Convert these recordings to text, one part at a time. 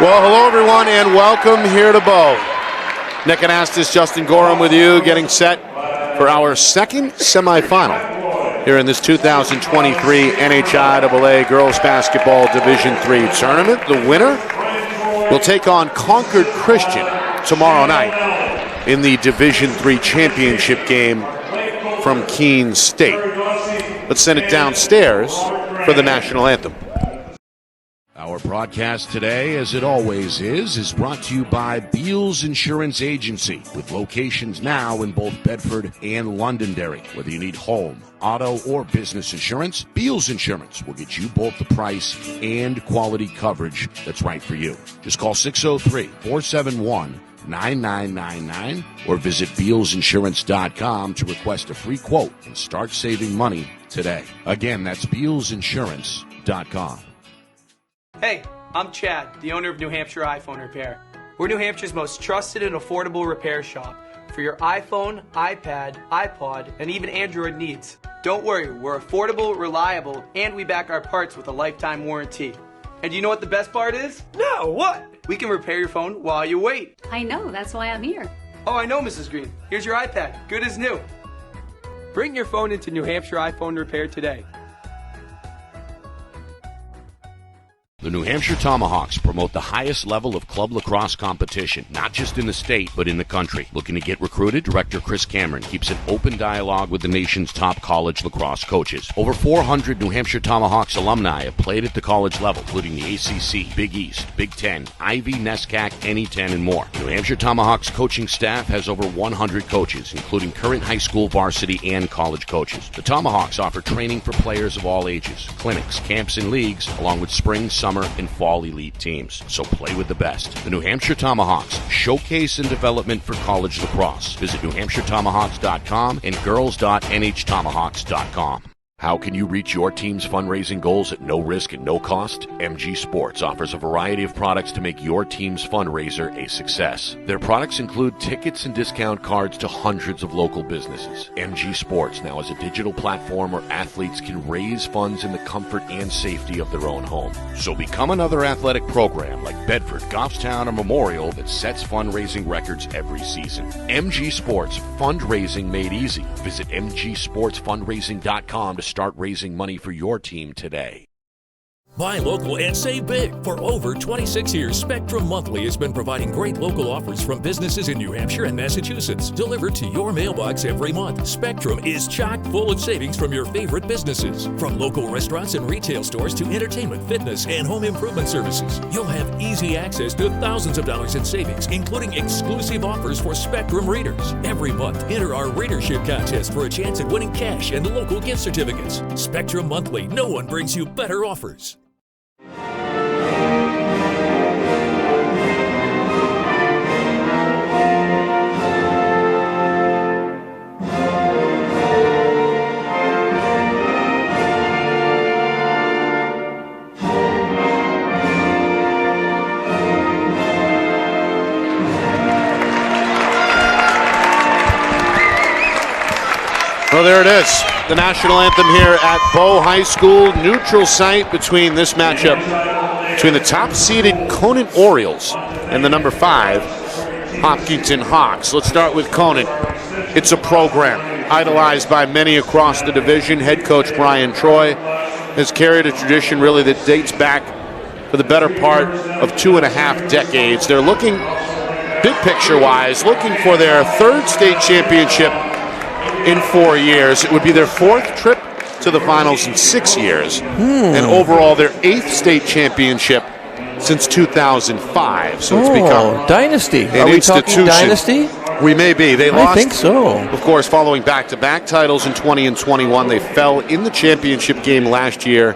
Well, hello everyone and welcome here to Bow. Nick Anastas, Justin Gorham with you, getting set for our second semifinal here in this 2023 NHIAA Girls Basketball Division III Tournament. The winner will take on Concord Christian tomorrow night in the Division III championship game from Keene State. Let's send it downstairs for the national anthem. Our broadcast today, as it always is brought to you by Beals Insurance Agency, with locations now in both Bedford and Londonderry. Whether you need home, auto, or business insurance, Beals Insurance will get you both the price and quality coverage that's right for you. Just call 603-471-9999 or visit BealsInsurance.com to request a free quote and start saving money today. Again, that's BealsInsurance.com. Hey, I'm Chad, the owner of New Hampshire iPhone Repair. We're New Hampshire's most trusted and affordable repair shop for your iPhone, iPad, iPod, and even Android needs. Don't worry, we're affordable, reliable, and we back our parts with a lifetime warranty. And you know what the best part is? No, what? We can repair your phone while you wait. I know, that's why I'm here. Oh, I know, Mrs. Green. Here's your iPad, good as new. Bring your phone into New Hampshire iPhone Repair today. The New Hampshire Tomahawks promote the highest level of club lacrosse competition, not just in the state, but in the country. Looking to get recruited? Director Chris Cameron keeps an open dialogue with the nation's top college lacrosse coaches. Over 400 New Hampshire Tomahawks alumni have played at the college level, including the ACC, Big East, Big Ten, Ivy, NESCAC, NE10, and more. The New Hampshire Tomahawks coaching staff has over 100 coaches, including current high school varsity and college coaches. The Tomahawks offer training for players of all ages, clinics, camps, and leagues, along with spring, summer, and fall elite teams. So play with the best. The New Hampshire Tomahawks, showcase and development for college lacrosse. Visit NewHampshireTomahawks.com and girls.nhtomahawks.com. How can you reach your team's fundraising goals at no risk and no cost? MG Sports offers a variety of products to make your team's fundraiser a success. Their products include tickets and discount cards to hundreds of local businesses. MG Sports now has a digital platform where athletes can raise funds in the comfort and safety of their own home. So become another athletic program like Bedford, Goffstown, or Memorial that sets fundraising records every season. MG Sports, fundraising made easy. Visit mgsportsfundraising.com to start raising money for your team today. Buy local and save big. For over 26 years, Spectrum Monthly has been providing great local offers from businesses in New Hampshire and Massachusetts, delivered to your mailbox every month. Spectrum is chock full of savings from your favorite businesses. From local restaurants and retail stores to entertainment, fitness, and home improvement services. You'll have easy access to thousands of dollars in savings, including exclusive offers for Spectrum readers. Every month, enter our readership contest for a chance at winning cash and local gift certificates. Spectrum Monthly, no one brings you better offers. Well, there it is. The national anthem here at Bow High School. Neutral site between this matchup between the top-seeded Conant Orioles and the number 5 Hopkinton Hawks. Let's start with Conant. It's a program idolized by many across the division. Head coach Brian Troy has carried a tradition really that dates back for the better part of 2.5 decades. They're looking big picture-wise, looking for their 3rd state championship in 4 years. It would be their 4th trip to the finals in 6 years, and overall their 8th state championship since 2005. So it's become dynasty. an Are we institution. talking dynasty? We may be. They I lost, think so. of course, following back-to-back titles in 20 and 21. They fell in the championship game last year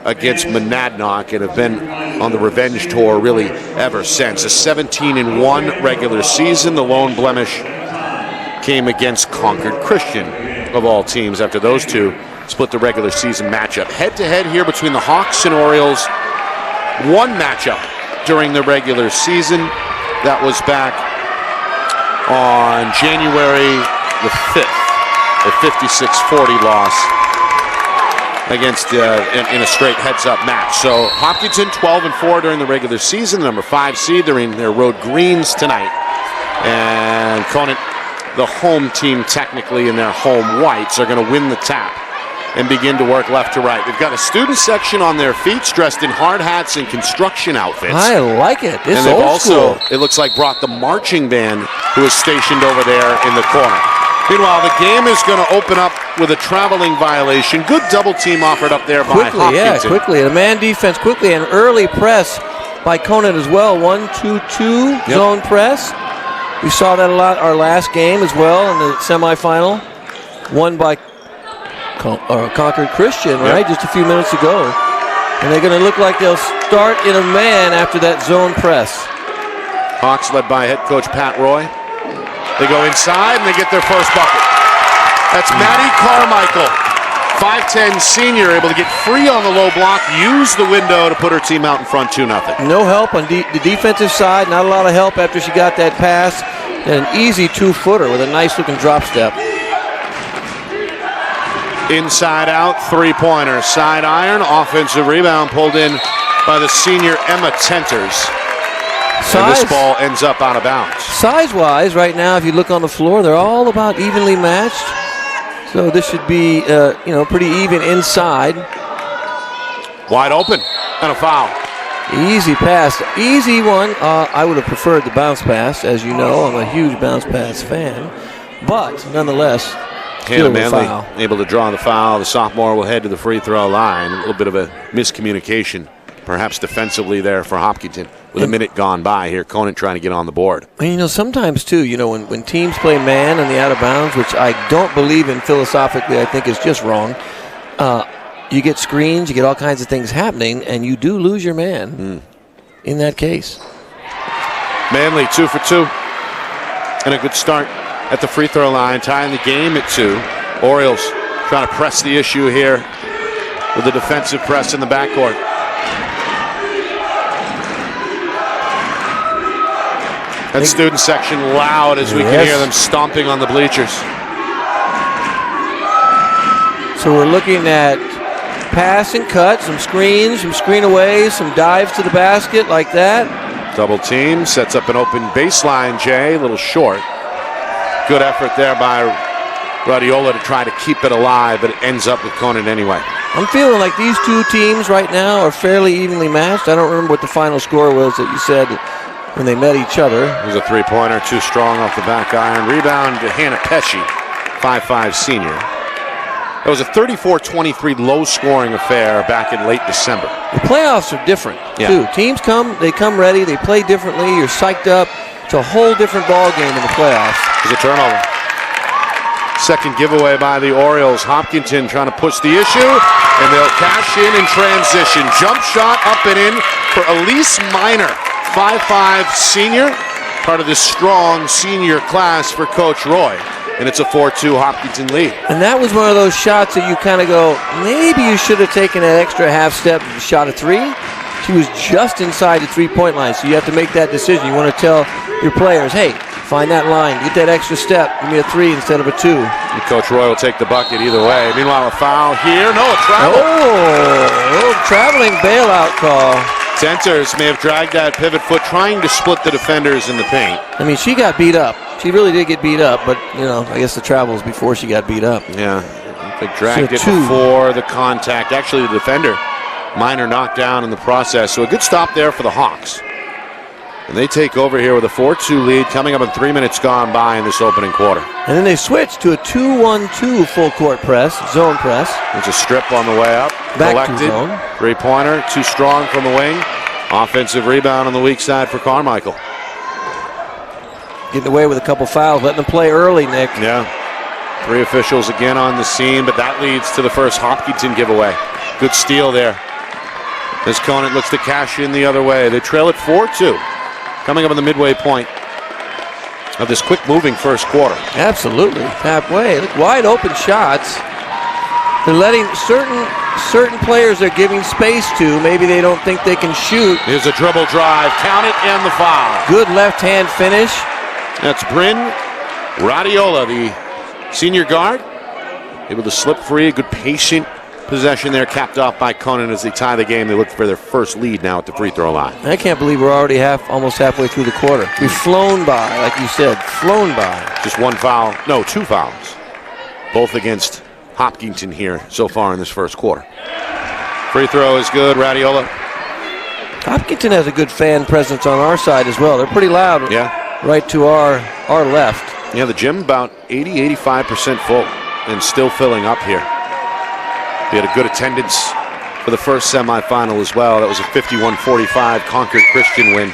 against Monadnock and have been on the revenge tour really ever since. A 17-1 regular season. The lone blemish came against Concord Christian, of all teams, after those two split the regular season matchup. Head-to-head here between the Hawks and Orioles. One matchup during the regular season. That was back on January the 5th, a 56-40 loss against in a straight heads-up match. So Hopkinton 12-4 during the regular season, the number 5 seed. They're in their road greens tonight, and Conant, the home team technically in their home whites, are going to win the tap and begin to work left to right. They've got a student section on their feet, dressed in hard hats and construction outfits. I like it. This And they've old also, school. it looks like, brought the marching band who is stationed over there in the corner. Meanwhile, the game is going to open up with a traveling violation. Good double team offered up there by Hopkinton. Quickly. A man defense quickly, and early press by Conant as well. 1-2-2 zone press. We saw that a lot our last game as well in the semifinal. Won by Concord Christian, right? Just a few minutes ago. And they're going to look like they'll start in a man after that zone press. Hawks led by head coach Pat Roy. They go inside and they get their first bucket. That's Maddie Carmichael, 5'10" senior, able to get free on the low block, use the window to put her team out in front 2-0. No help on the defensive side, not a lot of help after she got that pass. And an easy 2-footer with a nice looking drop step. Inside out, 3-pointer, side iron, offensive rebound pulled in by the senior Emma Tenters. And this ball ends up out of bounds. Size-wise, right now, if you look on the floor, they're all about evenly matched. So this should be, pretty even inside. Wide open and a foul. Easy pass, easy one. I would have preferred the bounce pass, as you know. I'm a huge bounce pass fan, but nonetheless, Hannah Manley able to draw the foul. The sophomore will head to the free throw line. A little bit of a miscommunication, perhaps defensively there for Hopkinton. With a minute gone by here, Conant trying to get on the board. And sometimes too, when teams play man on the out of bounds, which I don't believe in philosophically, I think is just wrong. You get screens, you get all kinds of things happening, and you do lose your man in that case. Manley 2 for 2, and a good start at the free throw line, tying the game at 2. Orioles trying to press the issue here with the defensive press in the backcourt. That student section loud as we can hear them stomping on the bleachers. So we're looking at pass and cut, some screens, some screen away, some dives to the basket like that. Double team, sets up an open baseline, Jay, a little short. Good effort there by Radiola to try to keep it alive, but it ends up with Conant anyway. I'm feeling like these two teams right now are fairly evenly matched. I don't remember what the final score was that you said when they met each other. It was a three-pointer, too strong off the back iron. Rebound to Hannah Pesci, 5'5" senior. It was a 34-23 low-scoring affair back in late December. The playoffs are different, too. Teams they come ready, they play differently, you're psyched up. It's a whole different ball game in the playoffs. There's a turnover. Second giveaway by the Orioles. Hopkinton trying to push the issue, and they'll cash in transition. Jump shot up and in for Elise Miner, 5'5" senior, part of this strong senior class for Coach Roy. And it's a 4-2 Hopkinton lead. And that was one of those shots that you kind of go, maybe you should have taken that extra half step and shot a three. She was just inside the three-point line, so you have to make that decision. You want to tell your players, hey, find that line, get that extra step, give me a three instead of a two. And Coach Roy will take the bucket either way. Meanwhile, a foul here. No, a travel. Oh, traveling bailout call. Tenters may have dragged that pivot foot, trying to split the defenders in the paint. I mean, she got beat up. She really did get beat up, but, I guess the travel was before she got beat up. Yeah, they dragged it before the contact. Actually, the defender, Miner, knocked down in the process. So a good stop there for the Hawks. And they take over here with a 4-2 lead coming up in 3 minutes gone by in this opening quarter. And then they switch to a 2-1-2 full court press, zone press. There's a strip on the way up. Back to Collected. zone. Three-pointer, too strong from the wing. Offensive rebound on the weak side for Carmichael. Getting away with a couple fouls, letting them play early, Nick. Yeah. 3 officials again on the scene, but that leads to the first Hopkinton giveaway. Good steal there. As Conant looks to cash in the other way. They trail at 4-2. Coming up on the midway point of this quick-moving first quarter. Absolutely. Halfway. Look, wide open shots. They're letting certain players they're giving space to. Maybe they don't think they can shoot. Here's a dribble drive. Count it and the foul. Good left-hand finish. That's Bryn Radiola, the senior guard. Able to slip free. A good patient possession there, capped off by Conant as they tie the game. They look for their first lead now at the free throw line. I can't believe we're already almost halfway through the quarter. We've flown by, like you said, flown by. Just one foul, no, 2 fouls. Both against Hopkinton here so far in this first quarter. Free throw is good, Radiola. Hopkinton has a good fan presence on our side as well. They're pretty loud. Yeah. Right to our left. Yeah, the gym about 80-85% full and still filling up here. We had a good attendance for the first semifinal as well. That was a 51-45 Concord Christian win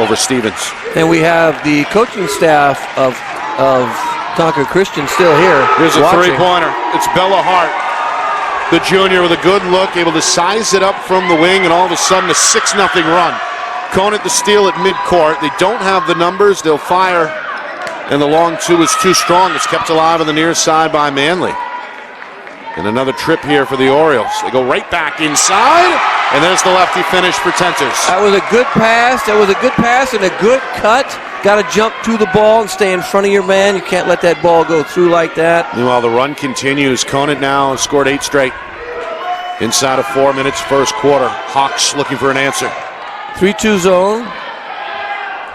over Stevens. And we have the coaching staff of Concord Christian still here. Here's a watching. three-pointer. It's Bella Hart, the junior, with a good look, able to size it up from the wing, and all of a sudden a 6-0 run. Conant the steal at midcourt. They don't have the numbers. They'll fire, and the long 2 is too strong. It's kept alive on the near side by Manley. And another trip here for the Orioles. They go right back inside, and there's the lefty finish for Tenters. That was a good pass. That was a good pass and a good cut. Got to jump to the ball and stay in front of your man. You can't let that ball go through like that. Meanwhile, the run continues. Conant now has scored 8 straight. Inside of 4 minutes, first quarter. Hawks looking for an answer. 3-2 zone.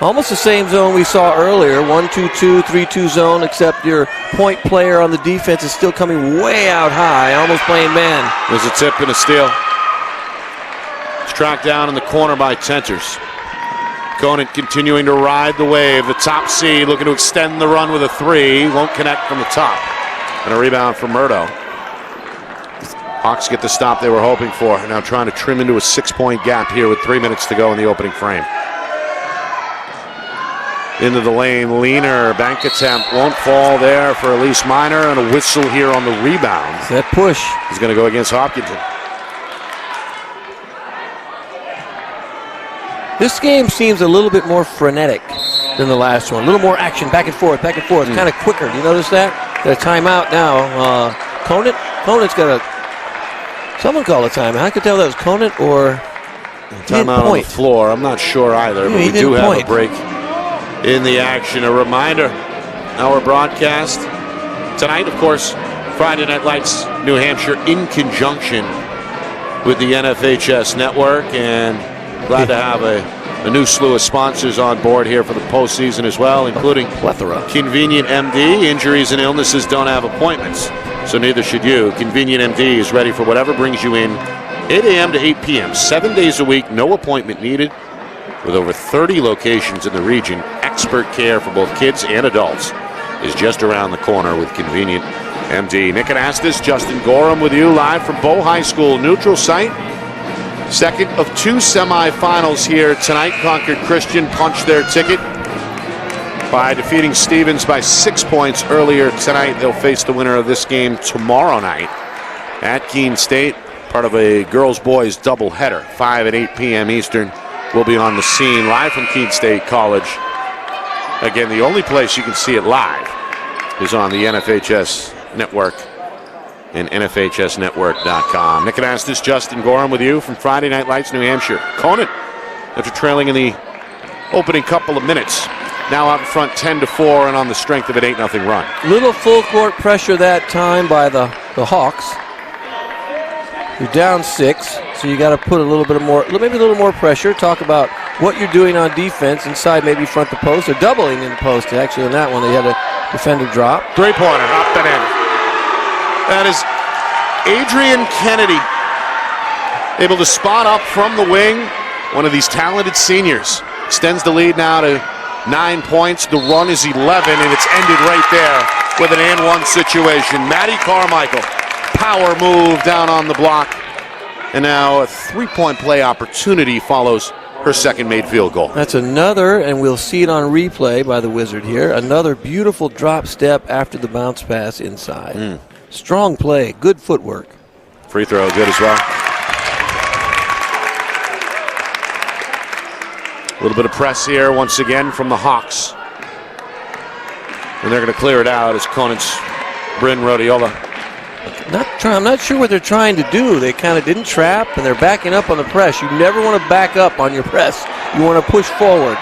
Almost the same zone we saw earlier. 1-2-2, 3-2 zone, except your point player on the defense is still coming way out high, almost playing man. There's a tip and a steal. It's tracked down in the corner by Tenters. Conant continuing to ride the wave. The top seed looking to extend the run with a 3. Won't connect from the top. And a rebound from Murdo. Hawks get the stop they were hoping for. Now trying to trim into a 6-point gap here with 3 minutes to go in the opening frame. Into the lane, Leaner, bank attempt, won't fall there for Elise Minor, and a whistle here on the rebound. That push is going to go against Hopkinton. This game seems a little bit more frenetic than the last one. A little more action, back and forth, kind of quicker. Do you notice that? Got a timeout now. Conant's got a, someone called a timeout. I could tell that was Conant or timeout on the floor. I'm not sure either, but we do have a break in the action. A reminder, our broadcast tonight, of course, Friday Night Lights, New Hampshire, in conjunction with the NFHS network, and glad to have a new slew of sponsors on board here for the postseason as well, including plethora. Convenient MD. Injuries and illnesses don't have appointments, so neither should you. Convenient MD is ready for whatever brings you in. 8 a.m. to 8 p.m., 7 days a week, no appointment needed. With over 30 locations in the region, expert care for both kids and adults is just around the corner with Convenient MD. Nick Anastas, Justin Gorham with you live from Bow High School neutral site. Second of 2 semifinals here tonight. Concord Christian punched their ticket by defeating Stevens by 6 points earlier tonight. They'll face the winner of this game tomorrow night at Keene State, part of a girls-boys doubleheader, 5 and 8 p.m. Eastern. We'll be on the scene live from Keene State College. Again, the only place you can see it live is on the NFHS Network and NFHSnetwork.com. Nick Anastas, Justin Gorham with you from Friday Night Lights, New Hampshire. Conant, after trailing in the opening couple of minutes, now out in front 10-4 and on the strength of an 8-0 run. Little full court pressure that time by the Hawks. You're down 6, so you got to put maybe a little more pressure. Talk about what you're doing on defense inside, maybe front the post, or doubling in the post. Actually, on that one, they had a defender drop. Three-pointer, up and in. That is Adrian Kennedy, able to spot up from the wing. One of these talented seniors. extends the lead now to 9 points. The run is 11, and it's ended right there with an and-one situation. Maddie Carmichael, power move down on the block. And now a three-point play opportunity follows her second made field goal. That's another, and we'll see it on replay by the Wizard here, another beautiful drop step after the bounce pass inside. Strong play, good footwork. Free throw, good as well. A little bit of press here once again from the Hawks. And they're going to clear it out as Conant's Bryn Rhodiola. I'm not sure what they're trying to do. They kind of didn't trap, and they're backing up on the press. You never want to back up on your press. You want to push forward.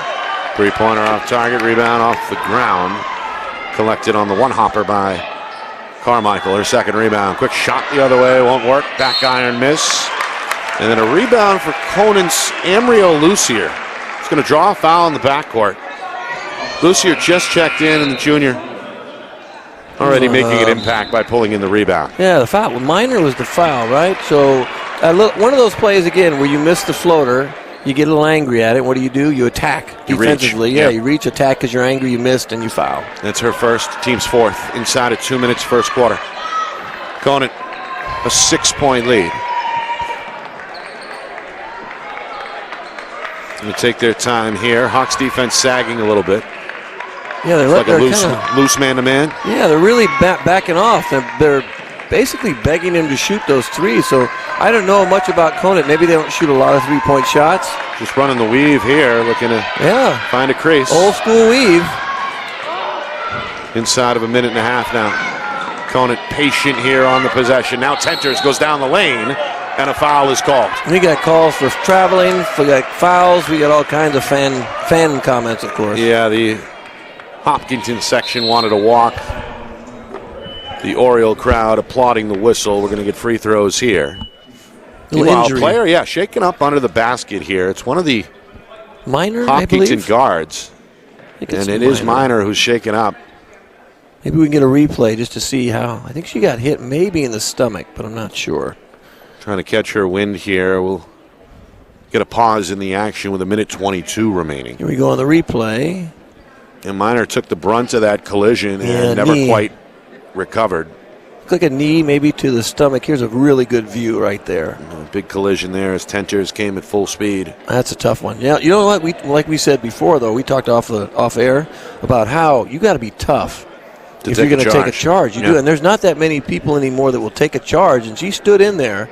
Three-pointer off target, rebound off the ground. Collected on the one-hopper by Carmichael. Her second rebound. Quick shot the other way, won't work. Back iron miss. And then a rebound for Conant's Amriel Lucier. He's going to draw a foul in the backcourt. Lucier just checked in, and the junior already making an impact by pulling in the rebound. Yeah, the foul. Well, Minor was the foul, right? So one of those plays, again, where you miss the floater, you get a little angry at it. What do? You attack defensively. Reach. Yeah, you reach, attack because you're angry, you missed, and you foul. That's her first, team's fourth, inside of 2 minutes, first quarter. Conant, a 6-point lead. Going to take their time here. Hawks defense sagging a little bit. Yeah, they're like a loose man-to-man. Yeah, they're really backing off. They're basically begging him to shoot those threes. So I don't know much about Conant. Maybe they don't shoot a lot of three-point shots. Just running the weave here, looking to find a crease. Old school weave. Inside of a minute and a half now. Conant patient here on the possession. Now Tenters goes down the lane, and a foul is called. We got calls for traveling. We got fouls. We got all kinds of fan comments, of course. Yeah, the Hopkinton section wanted to walk. The Oriole crowd applauding the whistle. We're going to get free throws here. Meanwhile, player, shaking up under the basket here. It's one of the Minor, Hopkinton guards. And it is Minor who's shaken up. Maybe we can get a replay just to see how. I think she got hit maybe in the stomach, but I'm not sure. Trying to catch her wind here. We'll get a pause in the action with a minute 22 remaining. Here we go on the replay. And Minor took the brunt of that collision and never quite recovered. Looks like a knee maybe to the stomach. Here's a really good view right there. Big collision there as Tenters came at full speed. That's a tough one. Yeah, you know what? Like we said before, though, we talked off air about how you got to be tough if you're going to take a charge. You do, and there's not that many people anymore that will take a charge. And she stood in there.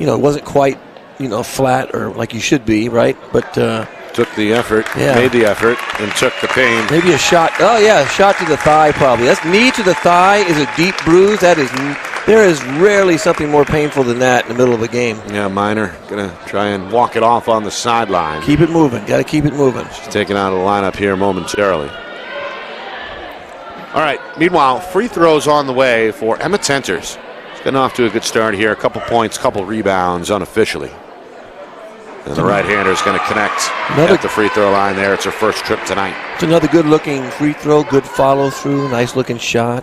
You know, it wasn't quite, flat or like you should be, right? But took the effort, made the effort, and took the pain. Maybe a shot. Oh, yeah, a shot to the thigh probably. That's knee to the thigh is a deep bruise. There is rarely something more painful than that in the middle of a game. Yeah, Minor going to try and walk it off on the sideline. Keep it moving. Got to keep it moving. She's taken out of the lineup here momentarily. All right, meanwhile, free throws on the way for Emma Tenters. She's getting off to a good start here. A couple points, couple rebounds unofficially. And the right-hander is going to connect at the free throw line there. It's her first trip tonight. It's another good-looking free throw, good follow-through, nice-looking shot.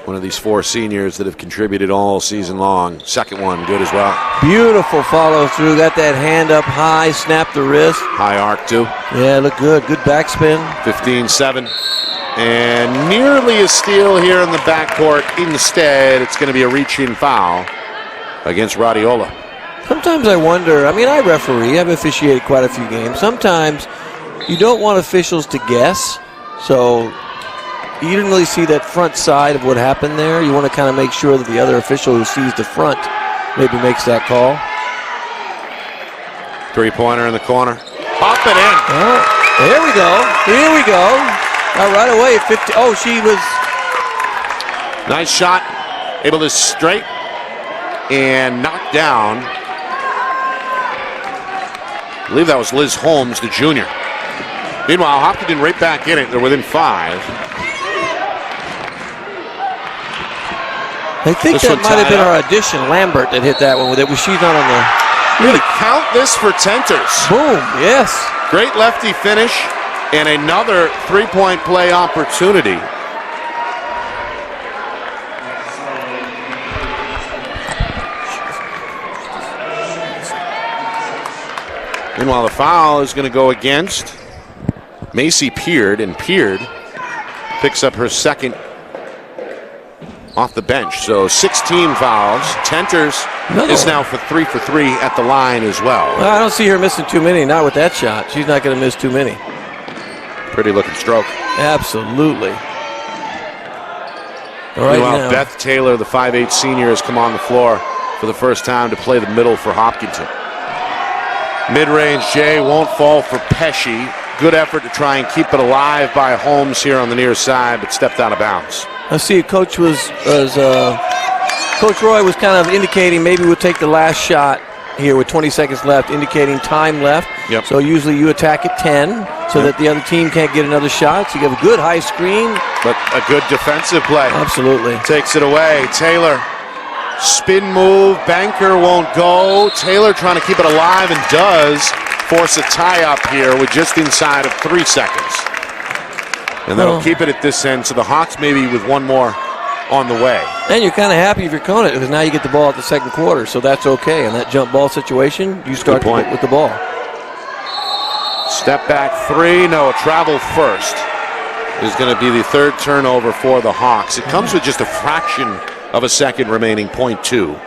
One of these four seniors that have contributed all season long. Second one, good as well. Beautiful follow-through. Got that hand up high, snapped the wrist. High arc, too. Yeah, look good. Good backspin. 15-7. And nearly a steal here in the backcourt. Instead, it's going to be a reach-in foul against Rhodiola. Sometimes I wonder, I referee, I've officiated quite a few games. Sometimes you don't want officials to guess, so you didn't really see that front side of what happened there. You want to kind of make sure that the other official who sees the front maybe makes that call. Three-pointer in the corner. Pop it in. Oh, there we go. Here we go. Right away at 50. Oh, she was. Nice shot. Able to straight and knock down. I believe that was Liz Holmes, the junior. Meanwhile, Hopkinton right back in it. They're within 5. I think that might have been our addition, Lambert, that hit that one. She's not on the. Really count this for Tenters. Boom, yes. Great lefty finish and another three-point play opportunity. Meanwhile, the foul is going to go against Macy Peard, and Peard picks up her second off the bench. So 16 fouls. Tenters is now for 3 for 3 at the line as well. Well, I don't see her missing too many, not with that shot. She's not going to miss too many. Pretty looking stroke. Absolutely. Meanwhile, Beth Taylor, the 5'8 senior, has come on the floor for the first time to play the middle for Hopkinton. Mid-range J won't fall for Pesci. Good effort to try and keep it alive by Holmes here on the near side, but stepped out of bounds. I see Coach Roy was kind of indicating maybe we'll take the last shot here with 20 seconds left, indicating time left. Yep. So usually you attack at 10 so that the other team can't get another shot. So you have a good high screen. But a good defensive play. Absolutely. Takes it away. Taylor, spin move. Banker won't go. Taylor trying to keep it alive and does force a tie-up here with just inside of 3 seconds. And that'll keep it at this end. So the Hawks maybe with one more on the way. And you're kind of happy if you're Conant because now you get the ball at the second quarter, so that's okay. In that jump ball situation, you start with the ball. Step back 3, no, a travel first is going to be the third turnover for the Hawks. It comes with just a fraction of a second remaining, 0.2.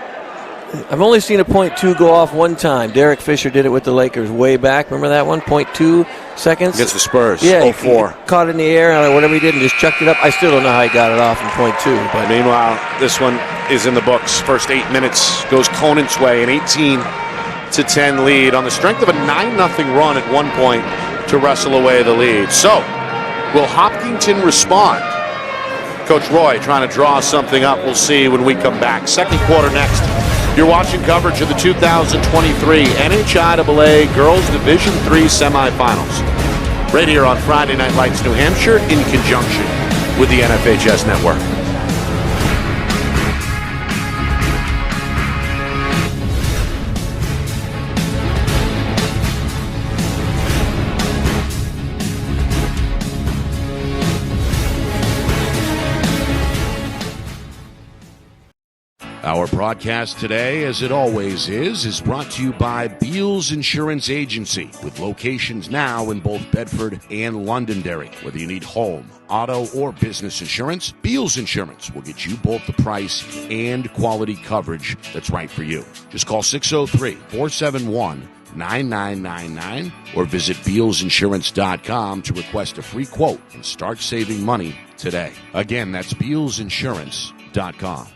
I've only seen a 0.2 go off one time. Derek Fisher did it with the Lakers way back. Remember that one? 0.2 seconds? Against the Spurs, yeah, 0-4. He caught it in the air, or whatever he did, and just chucked it up. I still don't know how he got it off in 0.2. But meanwhile, this one is in the books. First 8 minutes goes Conant's way, an 18-10 lead on the strength of a 9-0 run at one point to wrestle away the lead. So, will Hopkinton respond? Coach Roy trying to draw something up. We'll see when we come back. Second quarter next. You're watching coverage of the 2023 NHIAA Girls Division III Semifinals. Right here on Friday Night Lights, New Hampshire, in conjunction with the NFHS Network. Our broadcast today, as it always is brought to you by Beals Insurance Agency, with locations now in both Bedford and Londonderry. Whether you need home, auto, or business insurance, Beals Insurance will get you both the price and quality coverage that's right for you. Just call 603-471-9999 or visit BealsInsurance.com to request a free quote and start saving money today. Again, that's BealsInsurance.com.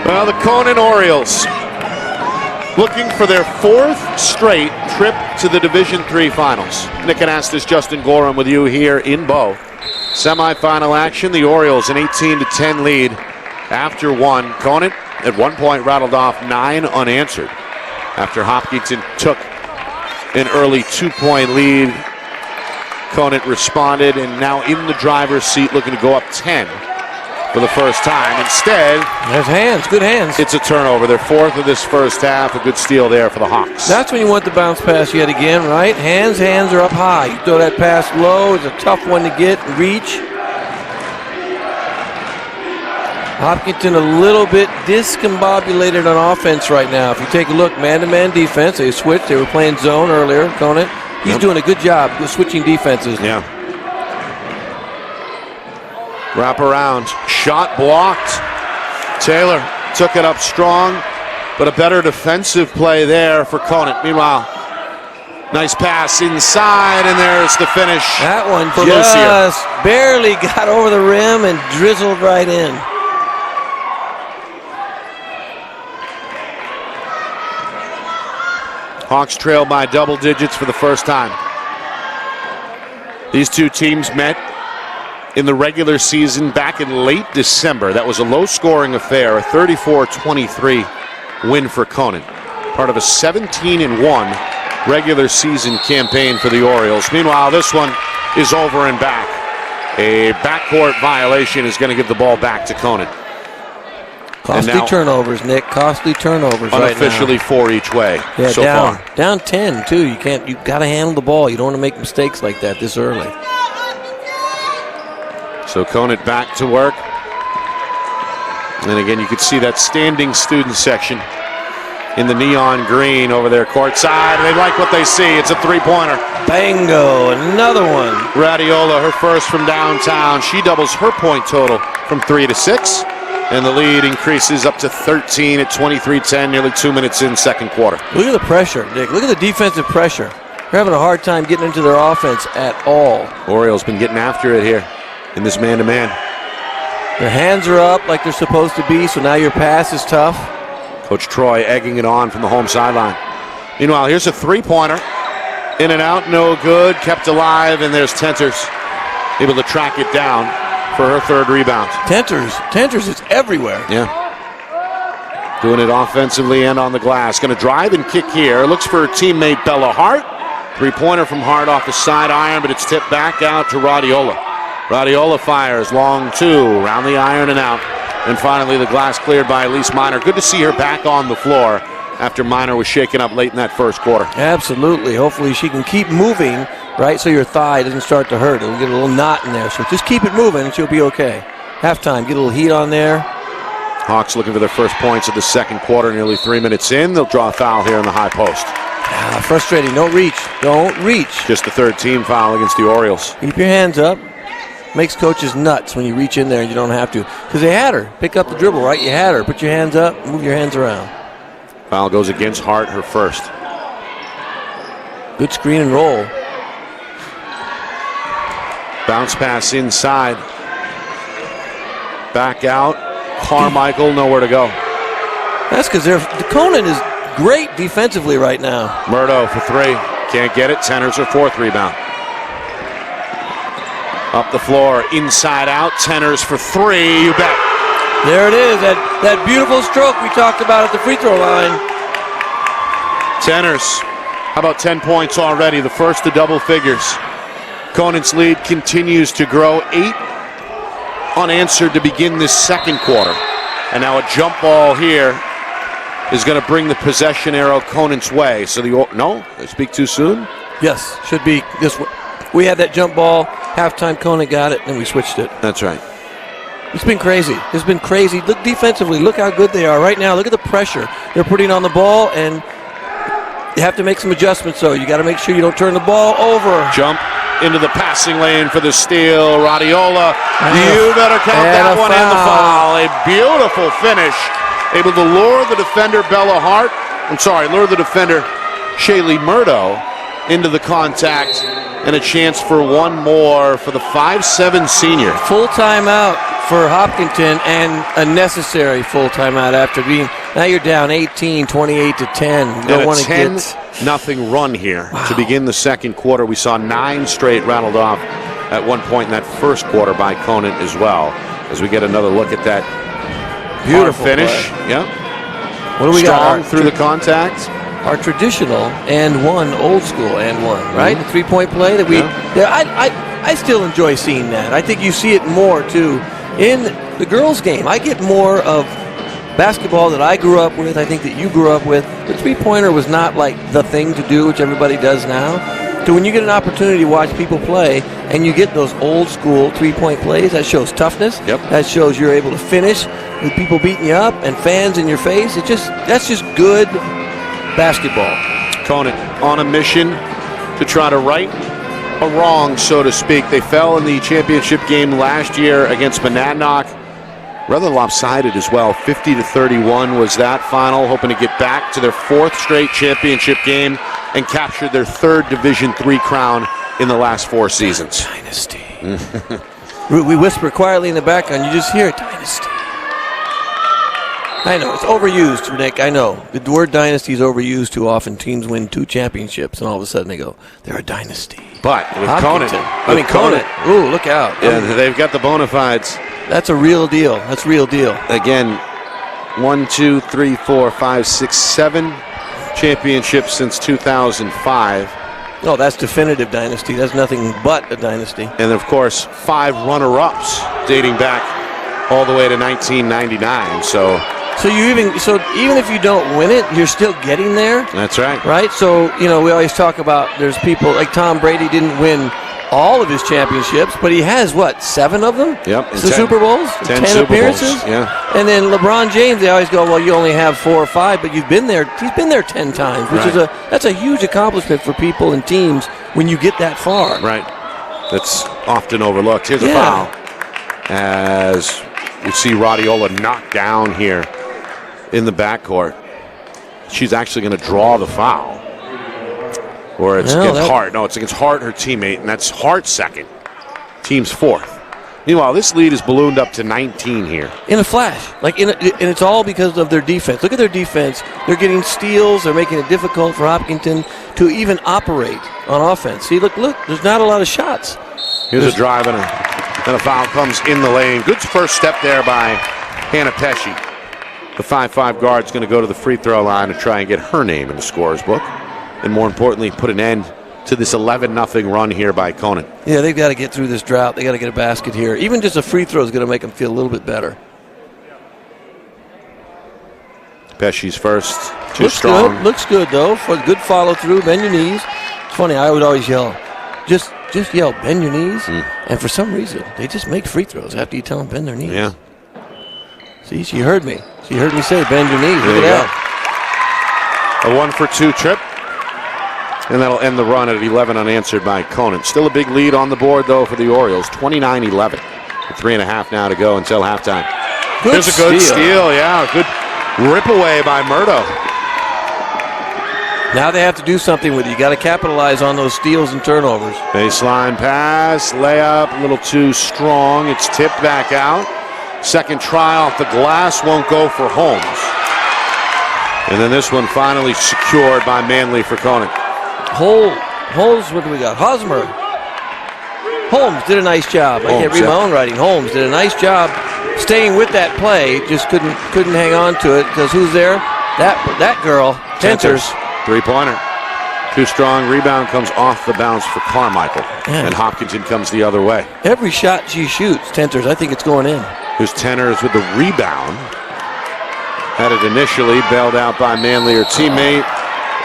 Well, the Conant Orioles looking for their 4th straight trip to the Division III Finals. Nick Anastas, Justin Gorham with you here in Bow. Semifinal action, the Orioles an 18-10 lead after one. Conant at one point rattled off 9 unanswered after Hopkinton took an early 2-point lead. Conant responded and now in the driver's seat looking to go up 10. For the first time. Instead, there's hands, good hands. It's a turnover. Their 4th of this first half. A good steal there for the Hawks. That's when you want the bounce pass yet again, right? Hands are up high. You throw that pass low. It's a tough one to get and reach. Hopkinton a little bit discombobulated on offense right now. If you take a look, man-to-man defense, they switched. They were playing zone earlier, Conant. He's doing a good job switching defenses. Yeah. Wrap around. Shot blocked. Taylor took it up strong, but a better defensive play there for Conant. Meanwhile, nice pass inside, and there's the finish. That one for just Lucia. Barely got over the rim and drizzled right in. Hawks trail by double digits for the first time. These two teams met in the regular season back in late December. That was a low-scoring affair, a 34-23 win for Conant. Part of a 17-1 regular season campaign for the Orioles. Meanwhile, this one is over and back. A backcourt violation is going to give the ball back to Conant. Costly turnovers, Nick. Costly turnovers unofficially right now. 4 each way so far. Down 10, too. You've got to handle the ball. You don't want to make mistakes like that this early. So Conant back to work. And again, you could see that standing student section in the neon green over there courtside. They like what they see. It's a three-pointer. Bango, another one. Radiola, her first from downtown. She doubles her point total from 3 to 6. And the lead increases up to 13 at 23-10, nearly 2 minutes in second quarter. Look at the pressure, Dick. Look at the defensive pressure. They're having a hard time getting into their offense at all. Orioles been getting after it here in this man-to-man. Their hands are up like they're supposed to be, so now your pass is tough. Coach Troy egging it on from the home sideline. Meanwhile, here's a three-pointer. In and out, no good. Kept alive, and there's Tenters able to track it down for her third rebound. Tenters is everywhere. Yeah. Doing it offensively and on the glass. Going to drive and kick here. Looks for her teammate Bella Hart. Three-pointer from Hart off the side iron, but it's tipped back out to Radiola. Radiola fires, long two, round the iron and out. And finally, the glass cleared by Elise Minor. Good to see her back on the floor after Minor was shaken up late in that first quarter. Absolutely. Hopefully she can keep moving, right, so your thigh doesn't start to hurt. It'll get a little knot in there. So just keep it moving and she'll be okay. Halftime, get a little heat on there. Hawks looking for their first points of the second quarter, nearly 3 minutes in. They'll draw a foul here in the high post. Frustrating. Don't reach. Just the third team foul against the Orioles. Keep your hands up. Makes coaches nuts when you reach in there and you don't have to. Because they had her. Pick up the dribble, right? You had her. Put your hands up. Move your hands around. Foul goes against Hart, her first. Good screen and roll. Bounce pass inside. Back out. Carmichael, nowhere to go. That's because Conant is great defensively right now. Murdo for three. Can't get it. Tenner's her fourth rebound. Up the floor, inside out. Tenner's for three. You bet. There it is. That beautiful stroke we talked about at the free throw line. Tenner's. How about 10 points already? The first to double figures. Conant's lead continues to grow. 8 unanswered to begin this second quarter. And now a jump ball here is going to bring the possession arrow Conant's way. So no, I speak too soon? Yes, should be this way. We had that jump ball, halftime Conant got it, and we switched it. That's right. It's been crazy. It's been crazy. Look defensively, look how good they are right now. Look at the pressure they're putting on the ball, and you have to make some adjustments, so you got to make sure you don't turn the ball over. Jump into the passing lane for the steal. Radiola, you better count that one in the foul. A beautiful finish. Able to lure the defender, lure the defender, Shaylee Murdo, into the contact, and a chance for one more for the 5'7" senior. Full timeout for Hopkinton, and a necessary full timeout after being, now you're down 18, 28 to 10. You don't want to get 10-0 run here to begin the second quarter. We saw 9 straight rattled off at one point in that first quarter by Conant as well. As we get another look at that beautiful finish. Play. Yeah. What do we Strong got? Through the contact. Our traditional and one, old school and one, right? The three-point play that I still enjoy seeing that. I think you see it more too in the girls' game. I get more of basketball that I grew up with. I think that you grew up with. The three-pointer was not like the thing to do, which everybody does now. So when you get an opportunity to watch people play and you get those old school three-point plays, that shows toughness. Yep. That shows you're able to finish with people beating you up and fans in your face. That's just good basketball. Conant on a mission to try to right a wrong, so to speak. They fell in the championship game last year against Monadnock. Rather lopsided as well. 50-31 was that final. Hoping to get back to their 4th straight championship game and capture their 3rd Division III crown in the last 4 seasons. Dynasty. We whisper quietly in the background. You just hear it. Dynasty. I know. It's overused, Nick. I know. The word dynasty is overused too often. Teams win 2 championships, and all of a sudden they go, they're a dynasty. But with Conant. Conant. Ooh, look out. Yeah, they've got the bona fides. That's a real deal. That's real deal. Again, 1, 2, 3, 4, 5, 6, 7 championships since 2005. Oh, that's definitive dynasty. That's nothing but a dynasty. And, of course, 5 runner-ups dating back all the way to 1999. So even if you don't win it, you're still getting there. That's right. Right? So, we always talk about there's people like Tom Brady didn't win all of his championships, but he has, 7 of them? Yep. The Super Bowls? 10 Super appearances? Bowls, yeah. And then LeBron James, they always go, well, you only have 4 or 5, but you've been there. He's been there 10 times, which is that's a huge accomplishment for people and teams when you get that far. Right. That's often overlooked. Here's a foul as we see Radiola knocked down here in the backcourt. She's actually going to draw the foul. Or it's against Hart. No, it's against Hart, her teammate, and that's Hart's second. Team's 4th. Meanwhile, this lead is ballooned up to 19 here. In a flash. And it's all because of their defense. Look at their defense. They're getting steals. They're making it difficult for Hopkinton to even operate on offense. See, look, there's not a lot of shots. Here's a drive and a foul comes in the lane. Good first step there by Hannah Pesci. The 5'5" guard's going to go to the free throw line to try and get her name in the scorer's book. And more importantly, put an end to this 11-0 run here by Conant. Yeah, they've got to get through this drought. They got to get a basket here. Even just a free throw is going to make them feel a little bit better. Pesci's first. Looks strong. Good. Looks good, though. For good follow-through, bend your knees. It's funny, I would always yell, just yell, bend your knees. And for some reason, they just make free throws after you tell them bend their knees. Yeah. See, she heard me. She heard me say bend your knees. Look at that. A 1-for-2 trip. And that'll end the run at 11 unanswered by Conant. Still a big lead on the board, though, for the Orioles. 29-11. 3.5 now to go until halftime. There's a good steal. Yeah, good rip away by Murdo. Now they have to do something with it. You got to capitalize on those steals and turnovers. Baseline pass, layup, a little too strong. It's tipped back out. Second try off the glass won't go for Holmes. And then this one finally secured by Manley for Conant. Holmes, what do we got? Hosmer. Holmes did a nice job. I can't read my own writing. Holmes did a nice job staying with that play. Just couldn't hang on to it because who's there? That girl, Tenters. 3-pointer. Too strong. Rebound comes off the bounce for Carmichael. And Hopkinton comes the other way. Every shot she shoots, Tenters, I think it's going in. Here's Tenters with the rebound. Had it initially, bailed out by Manley, her teammate.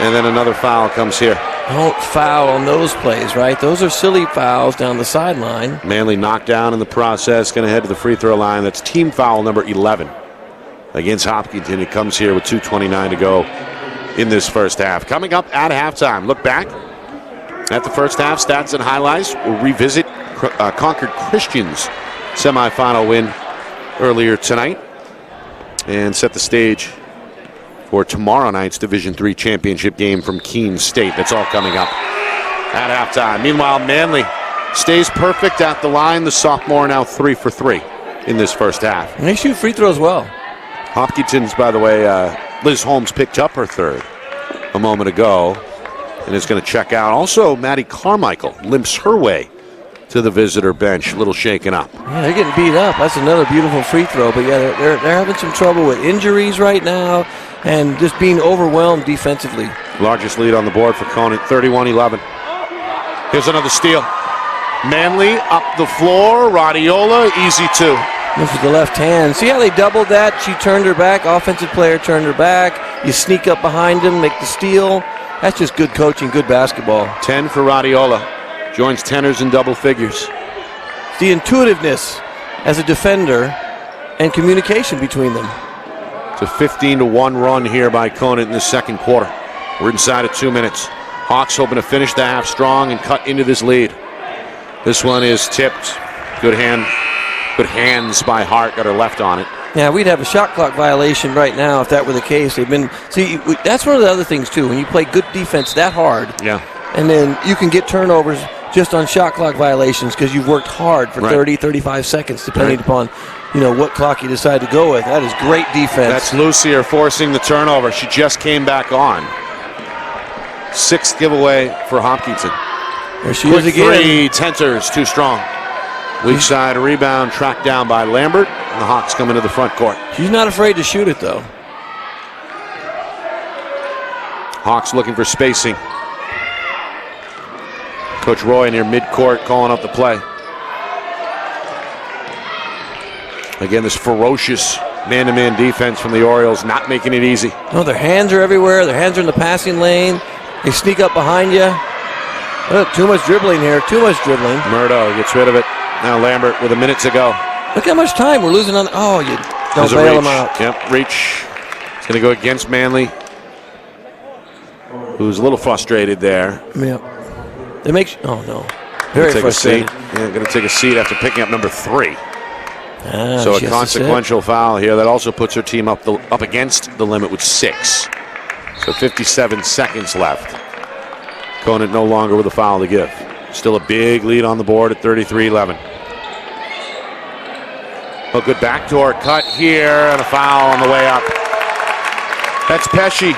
And then another foul comes here. Don't foul on those plays, right? Those are silly fouls down the sideline. Manley knocked down in the process, going to head to the free throw line. That's team foul number 11 against Hopkinton. It comes here with 2:29 to go in this first half. Coming up at halftime, look back at the first half stats and highlights. We'll revisit Concord Christian's semifinal win earlier tonight and set the stage for tomorrow night's Division III championship game from Keene State. That's all coming up at halftime. Meanwhile, Manley stays perfect at the line. The sophomore now 3 for 3 in this first half. And they shoot free throws well. Hopkinton's, by the way, Liz Holmes picked up her third a moment ago and is going to check out. Also, Maddie Carmichael limps her way to the visitor bench, a little shaken up. Yeah, they're getting beat up. That's another beautiful free throw. But yeah, they're having some trouble with injuries right now and just being overwhelmed defensively. Largest lead on the board for Conant, 31-11. Here's another steal. Manley up the floor. Radiola, easy two. This is the left hand. See how they doubled that? She turned her back. Offensive player turned her back. You sneak up behind him, make the steal. That's just good coaching, good basketball. 10 for Radiola. Joins Tenners in double figures. The intuitiveness as a defender and communication between them. It's a 15-1 run here by Conant in the second quarter. We're inside of 2 minutes. Hawks hoping to finish the half strong and cut into this lead. This one is tipped. Good hands by Hart. Got her left on it. Yeah, we'd have a shot clock violation right now if that were the case. That's one of the other things too. When you play good defense that hard, and then you can get turnovers just on shot clock violations because you've worked hard for 30, 35 seconds, depending upon what clock you decide to go with. That is great defense. That's Lucier forcing the turnover. She just came back on. 6th giveaway for Hopkinton. There she is again. Three, Tenters, too strong. Weak side rebound tracked down by Lambert, and the Hawks come into the front court. She's not afraid to shoot it, though. Hawks looking for spacing. Coach Roy near midcourt calling up the play. Again, this ferocious man-to-man defense from the Orioles, not making it easy. No, their hands are everywhere. Their hands are in the passing lane. They sneak up behind you. Too much dribbling here. Too much dribbling. Murdo gets rid of it. Now Lambert with a minute to go. Look how much time we're losing on. Oh, you don't There's a bail reach. him out. Yep, reach. It's going to go against Manley, who's a little frustrated there. Yep. They make. Oh no. Very Take frustrated. a seat. Yeah, going to take a seat after picking up number 3. So She a has to consequential foul here that also puts her team up against the limit with 6. So 57 seconds left. Conant no longer with a foul to give. Still a big lead on the board at 33-11. A good backdoor cut here and a foul on the way up. That's Pesci,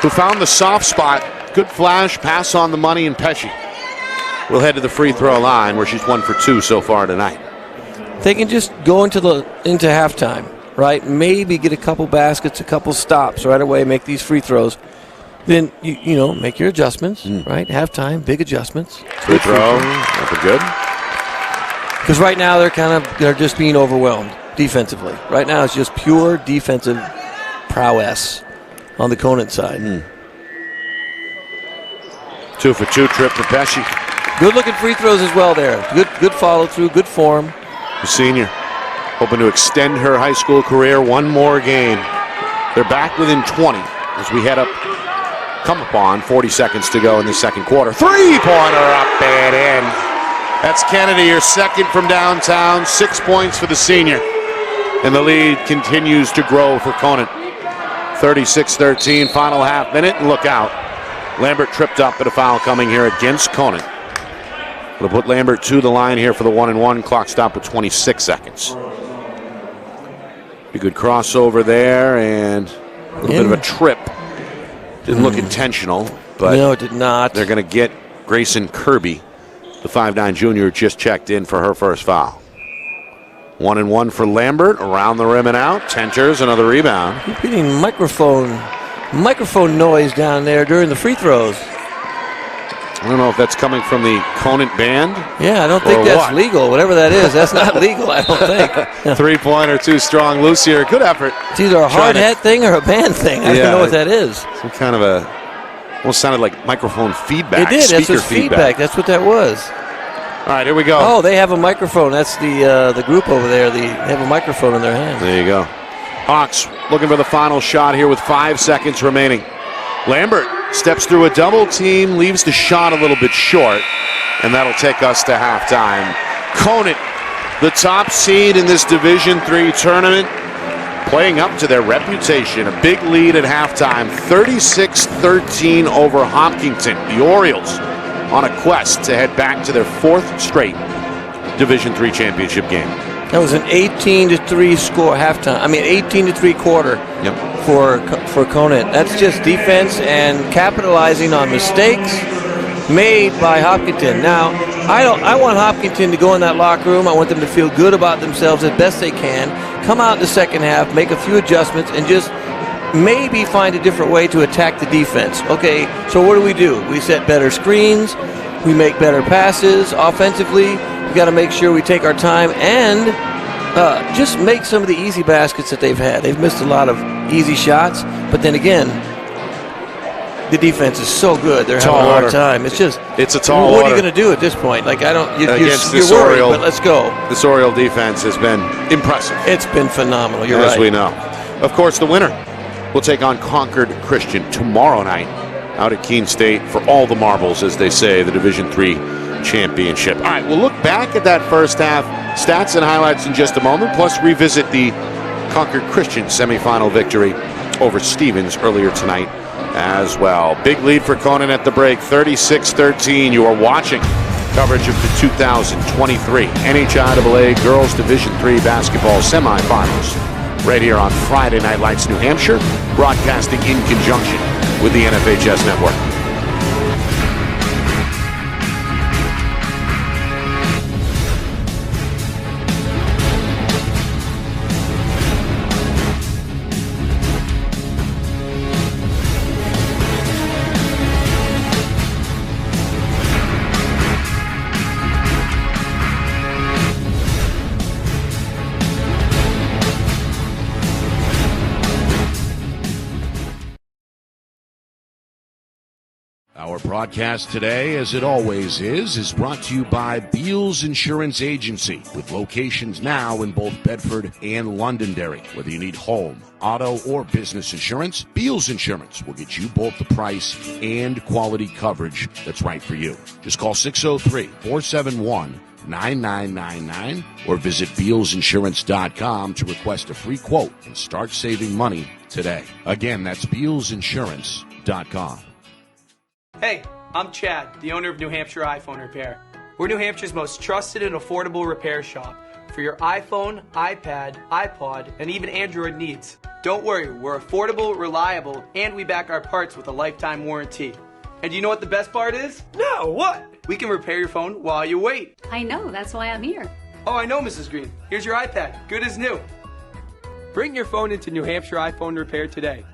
who found the soft spot. Good flash, pass on the money, and Pesci will head to the free throw line where she's 1 for 2 so far tonight. They can just go into halftime, right? Maybe get a couple baskets, a couple stops right away, make these free throws. Then you know, make your adjustments, right? Halftime, big adjustments. Free throw, that's good. Because right now they're just being overwhelmed defensively. Right now it's just pure defensive prowess on the Conant side. 2 for 2 trip for Pesci. Good looking free throws as well there. Good follow through, good form. The senior hoping to extend her high school career one more game. They're back within 20 as we come upon 40 seconds to go in the second quarter. Three-pointer up and in. That's Kennedy, your second from downtown. 6 points for the senior. And the lead continues to grow for Conant. 36-13, final half minute, and look out. Lambert tripped up at a foul coming here against Conant. It'll put Lambert to the line here for the 1-and-1. Clock stop at 26 seconds. A good crossover there and a little bit of a trip. Didn't look intentional, but no, it did not. They're going to get Grayson Kirby, the 5'9 junior, just checked in for her first foul. 1-and-1 for Lambert, around the rim and out. Tenters, another rebound. Keep getting microphone noise down there during the free throws. I don't know if that's coming from the Conant band. Yeah, I don't think that's legal. Whatever that is, that's not legal, I don't think. 3-pointer, too strong. Loose here. Good effort. It's either a hard hat thing or a band thing. I don't know what that is. Some kind of almost sounded like microphone feedback. It did. That's what feedback. That's what that was. All right, here we go. Oh, they have a microphone. That's the group over there. They have a microphone in their hand. There you go. Hawks looking for the final shot here with 5 seconds remaining. Lambert steps through a double team, leaves the shot a little bit short, and that'll take us to halftime. Conant, the top seed in this Division III tournament, playing up to their reputation. A big lead at halftime, 36-13 over Hopkinton. The Orioles on a quest to head back to their 4th straight Division III championship game. That was an 18-3 score halftime. 18-3 quarter. Yep. For Conant. That's just defense and capitalizing on mistakes made by Hopkinton. Now, I want Hopkinton to go in that locker room. I want them to feel good about themselves as best they can. Come out in the second half, make a few adjustments, and just maybe find a different way to attack the defense. Okay, so what do? We set better screens. We make better passes offensively. We got to make sure we take our time and just make some of the easy baskets that they've had. They've missed a lot of easy shots, but then again, the defense is so good. They're having a hard time. It's a tall order. What are you going to do at this point? You're worried, but let's go. This Oriole defense has been impressive. It's been phenomenal. You're right. As we know. Of course, the winner will take on Concord Christian tomorrow night out at Keene State for all the marbles, as they say, the Division III championship. All right, we'll look back at that first half, stats and highlights in just a moment, plus revisit the Concord Christian semifinal victory over Stevens earlier tonight as well. Big lead for Conant at the break, 36-13. You are watching coverage of the 2023 NHIAA Girls Division III basketball semifinals right here on Friday Night Lights New Hampshire, broadcasting in conjunction with the NFHS Network. Our broadcast today, as it always is brought to you by Beals Insurance Agency, with locations now in both Bedford and Londonderry. Whether you need home, auto, or business insurance, Beals Insurance will get you both the price and quality coverage that's right for you. Just call 603-471-9999 or visit BealsInsurance.com to request a free quote and start saving money today. Again, that's BealsInsurance.com. Hey, I'm Chad, the owner of New Hampshire iPhone Repair. We're New Hampshire's most trusted and affordable repair shop for your iPhone, iPad, iPod, and even Android needs. Don't worry, we're affordable, reliable, and we back our parts with a lifetime warranty. And do you know what the best part is? No, what? We can repair your phone while you wait. I know, that's why I'm here. Oh, I know, Mrs. Green. Here's your iPad, good as new. Bring your phone into New Hampshire iPhone Repair today.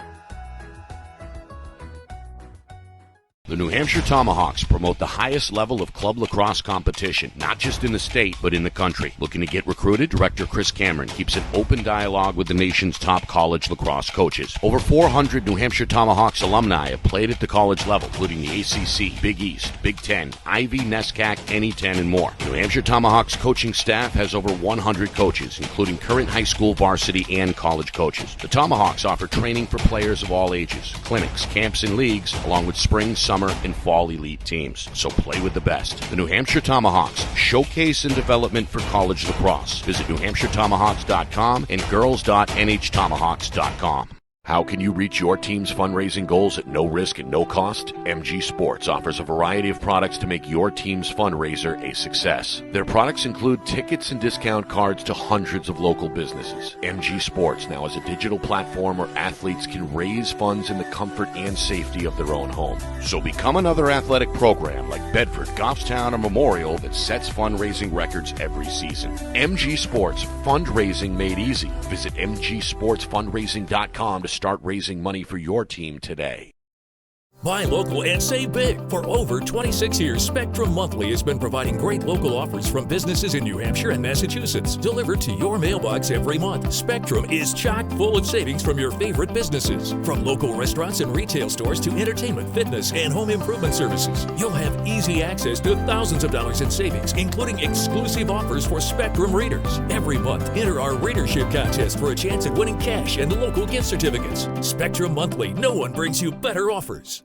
The New Hampshire Tomahawks promote the highest level of club lacrosse competition, not just in the state, but in the country. Looking to get recruited? Director Chris Cameron keeps an open dialogue with the nation's top college lacrosse coaches. Over 400 New Hampshire Tomahawks alumni have played at the college level, including the ACC, Big East, Big Ten, Ivy, NESCAC, NE10, and more. The New Hampshire Tomahawks coaching staff has over 100 coaches, including current high school, varsity, and college coaches. The Tomahawks offer training for players of all ages, clinics, camps, and leagues, along with spring, summer, and fall elite teams. So play with the best. The New Hampshire Tomahawks, showcase and development for college lacrosse. Visit NewHampshireTomahawks.com and girls.nhtomahawks.com. How can you reach your team's fundraising goals at no risk and no cost? MG Sports offers a variety of products to make your team's fundraiser a success. Their products include tickets and discount cards to hundreds of local businesses. MG Sports now has a digital platform where athletes can raise funds in the comfort and safety of their own home. So become another athletic program like Bedford, Goffstown, or Memorial that sets fundraising records every season. MG Sports, fundraising made easy. Visit mgsportsfundraising.com to start raising money for your team today. Buy local and save big. For over 26 years, Spectrum Monthly has been providing great local offers from businesses in New Hampshire and Massachusetts, delivered to your mailbox every month. Spectrum is chock full of savings from your favorite businesses. From local restaurants and retail stores to entertainment, fitness, and home improvement services. You'll have easy access to thousands of dollars in savings, including exclusive offers for Spectrum readers. Every month, enter our readership contest for a chance at winning cash and local gift certificates. Spectrum Monthly, no one brings you better offers.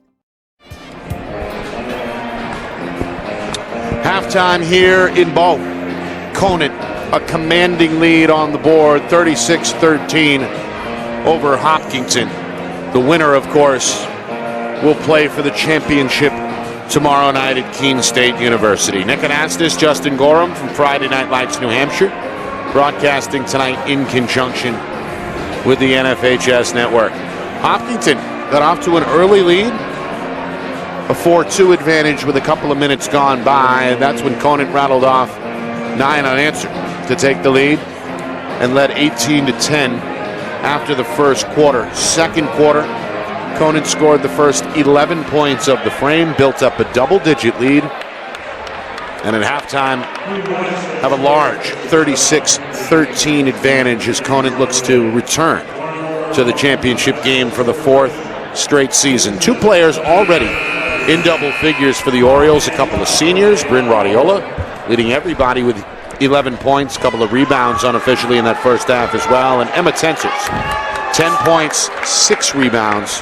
Halftime here in Bow. Conant, a commanding lead on the board, 36-13 over Hopkinton. The winner, of course, will play for the championship tomorrow night at Keene State University. Nick Anastas, Justin Gorham from Friday Night Lights, New Hampshire, broadcasting tonight in conjunction with the NFHS Network. Hopkinton got off to an early lead, a 4-2 advantage with a couple of minutes gone by, and that's when Conant rattled off 9 unanswered to take the lead and led 18-10 after the first quarter. Second quarter, Conant scored the first 11 points of the frame, built up a double-digit lead, and at halftime have a large 36-13 advantage as Conant looks to return to the championship game for the fourth straight season. Two players already in double figures for the Orioles, a couple of seniors, Bryn Radiola leading everybody with 11 points, a couple of rebounds unofficially in that first half as well, and Emma Tensers, 10 points, 6 rebounds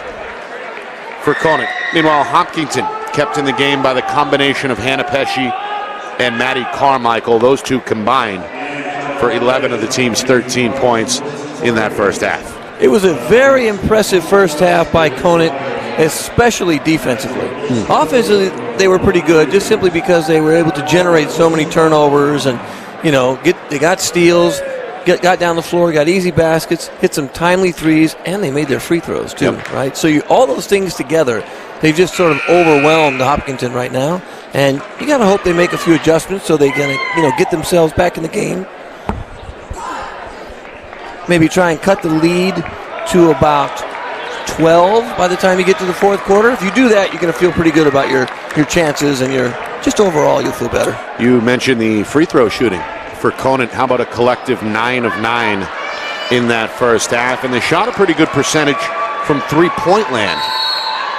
for Conant. Meanwhile, Hopkinton kept in the game by the combination of Hannah Pesci and Maddie Carmichael. Those two combined for 11 of the team's 13 points in that first half. It was a very impressive first half by Conant, especially defensively. Offensively, they were pretty good, just simply because they were able to generate so many turnovers and, they got steals, got down the floor, got easy baskets, hit some timely threes, and they made their free throws too, right? So all those things together, they've just sort of overwhelmed Hopkinton right now, and you got to hope they make a few adjustments so they can, get themselves back in the game. Maybe try and cut the lead to about 12 by the time you get to the fourth quarter. If you do that, you're going to feel pretty good about your chances, and just overall you'll feel better. You mentioned the free throw shooting for Conant. How about a collective 9 of 9 in that first half? And they shot a pretty good percentage from three-point land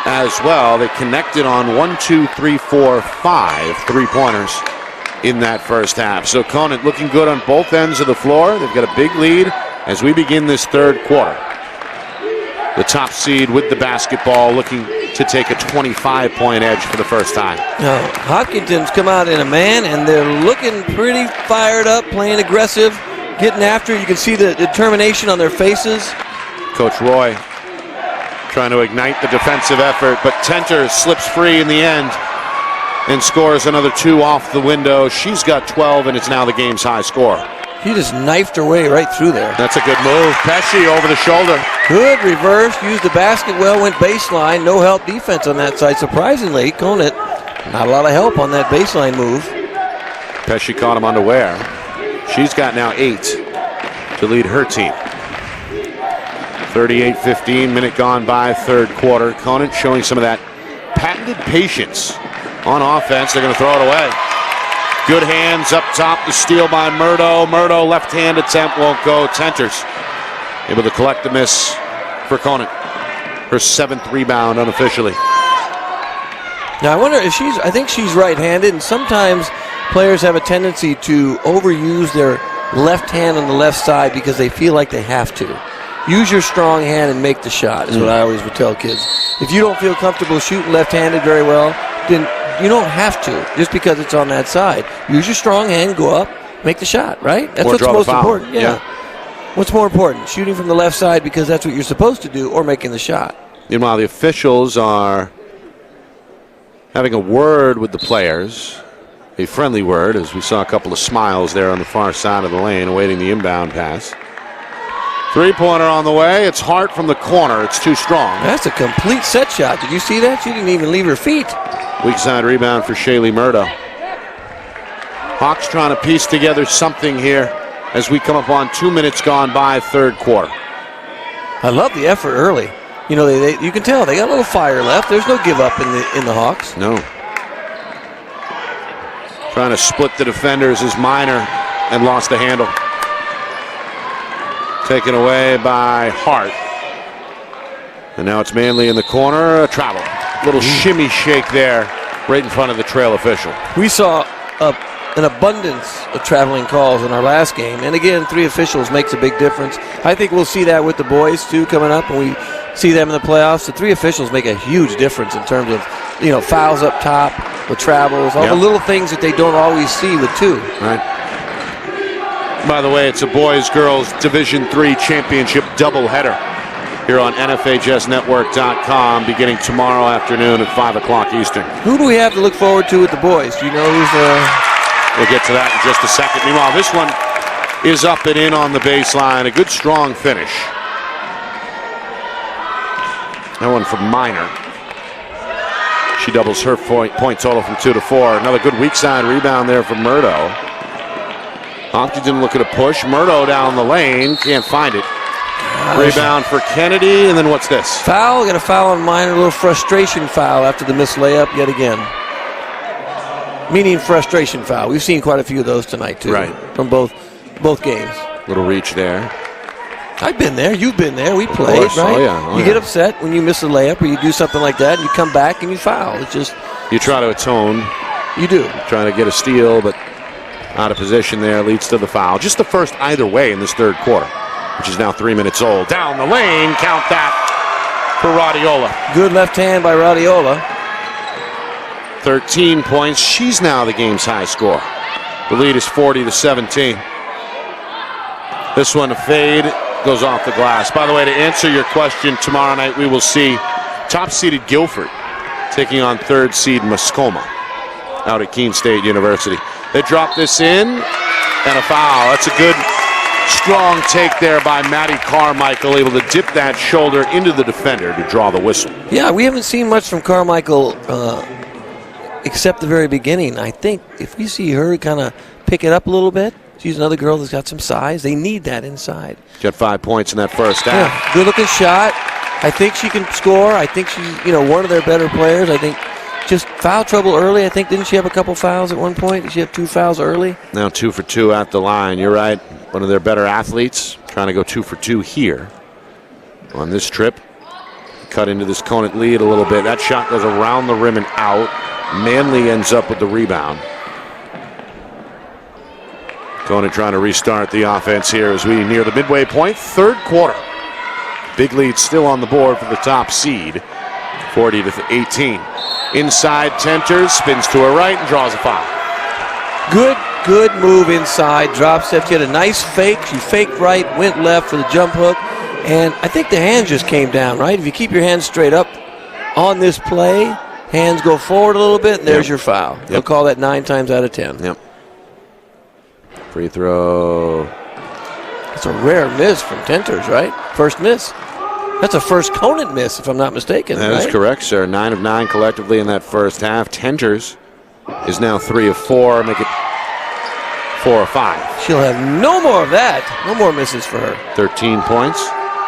as well. They connected on 1, 2, 3, 4, 5 3-pointers in that first half. So Conant looking good on both ends of the floor. They've got a big lead as we begin this third quarter. The top seed with the basketball looking to take a 25-point edge for the first time. Now, Hopkinton's come out in a man, and they're looking pretty fired up, playing aggressive, getting after it. You can see the determination on their faces. Coach Roy trying to ignite the defensive effort, but Tenter slips free in the end and scores another 2 off the window. She's got 12, and it's now the game's high score. He just knifed her way right through there. That's a good move. Pesci over the shoulder. Good reverse, used the basket well, went baseline. No help defense on that side. Surprisingly, Conant, not a lot of help on that baseline move. Pesci caught him unaware. She's got now 8 to lead her team. 38-15, minute gone by, third quarter. Conant showing some of that patented patience on offense. They're going to throw it away. Good hands up top, the steal by Murdo. Murdo, left-hand attempt, won't go. Tenters able to collect the miss for Conant. Her 7th rebound unofficially. Now I wonder if I think she's right-handed, and sometimes players have a tendency to overuse their left hand on the left side because they feel like they have to. Use your strong hand and make the shot is what I always would tell kids. If you don't feel comfortable shooting left-handed very well, then you don't have to, just because it's on that side. Use your strong hand, go up, make the shot, right? That's what's most important. Yeah. What's more important, shooting from the left side because that's what you're supposed to do, or making the shot? Meanwhile, the officials are having a word with the players, a friendly word, as we saw a couple of smiles there on the far side of the lane, awaiting the inbound pass. Three-pointer on the way. It's Hart from the corner. It's too strong. That's a complete set shot. Did you see that? She didn't even leave her feet. Weak side rebound for Shaylee Murdo. Hawks trying to piece together something here as we come up on 2 minutes gone by, third quarter. I love the effort early. You know, you can tell they got a little fire left. There's no give up in the Hawks. No. Trying to split the defenders is Minor and lost the handle. Taken away by Hart. And now it's Manley in the corner. A travel. Little shimmy shake there right in front of the trail official. We saw an abundance of traveling calls in our last game. And again, 3 officials makes a big difference. I think we'll see that with the boys, too, coming up when we see them in the playoffs. The 3 officials make a huge difference in terms of, fouls up top, the travels, all the little things that they don't always see with 2. Right. By the way, it's a boys-girls Division III championship doubleheader here on NFHSnetwork.com beginning tomorrow afternoon at 5 o'clock Eastern. Who do we have to look forward to with the boys? Do you know who's We'll get to that in just a second. Meanwhile, this one is up and in on the baseline. A good, strong finish. That one from Minor. She doubles her point total from 2 to 4. Another good weak side rebound there from Murdo. Hopkinton looking to push. Murdo down the lane. Can't find it. Rebound for Kennedy, and then what's this? Foul. Got a foul on Minor. A little frustration foul after the missed layup yet again. Meaning frustration foul. We've seen quite a few of those tonight, too. Right. From both games. Little reach there. I've been there. You've been there. We played, course. right? Oh, yeah. You get upset when you miss a layup or you do something like that, and you come back and you foul. It's just... You try to atone. You do. Trying to get a steal, but out of position there leads to the foul. Just the first either way in this third quarter, which is now 3 minutes old. Down the lane, count that for Radiola. Good left hand by Radiola. 13 points. She's now the game's high score. The lead is 40-17. This one, a fade, goes off the glass. By the way, to answer your question, tomorrow night we will see top-seeded Guilford taking on third-seed Muskoma out at Keene State University. They drop this in, and a foul. That's a good, strong take there by Maddie Carmichael, able to dip that shoulder into the defender to draw the whistle. Yeah, we haven't seen much from Carmichael except the very beginning. I think if we see her kind of pick it up a little bit, she's another girl that's got some size. They need that inside. Got 5 points in that first half. Yeah, good-looking shot. I think she can score. I think she's, one of their better players. I think just foul trouble early. I think, didn't she have a couple fouls at one point? Did she have 2 fouls early? Now 2 for 2 at the line. You're right. One of their better athletes trying to go 2 for 2 here on this trip. cut into this Conant lead a little bit. That shot goes around the rim and out. Manley ends up with the rebound. Conant trying to restart the offense here as we near the midway point. Third quarter. Big lead still on the board for the top seed. 40-18. Inside, Tenters spins to her right and draws a foul. Good move inside. Drop step. She had a nice fake. She faked right, went left for the jump hook. And I think the hands just came down, right? If you keep your hands straight up on this play, hands go forward a little bit, and there's your foul. They'll call that 9 times out of 10. Yep. Free throw. It's a rare miss from Tenters, right? First miss. That's a first Conant miss, if I'm not mistaken. That is correct, sir. 9 of 9 collectively in that first half. Tenters is now 3 of 4. Make it 4 of 5. She'll have no more of that. No more misses for her. 13 points.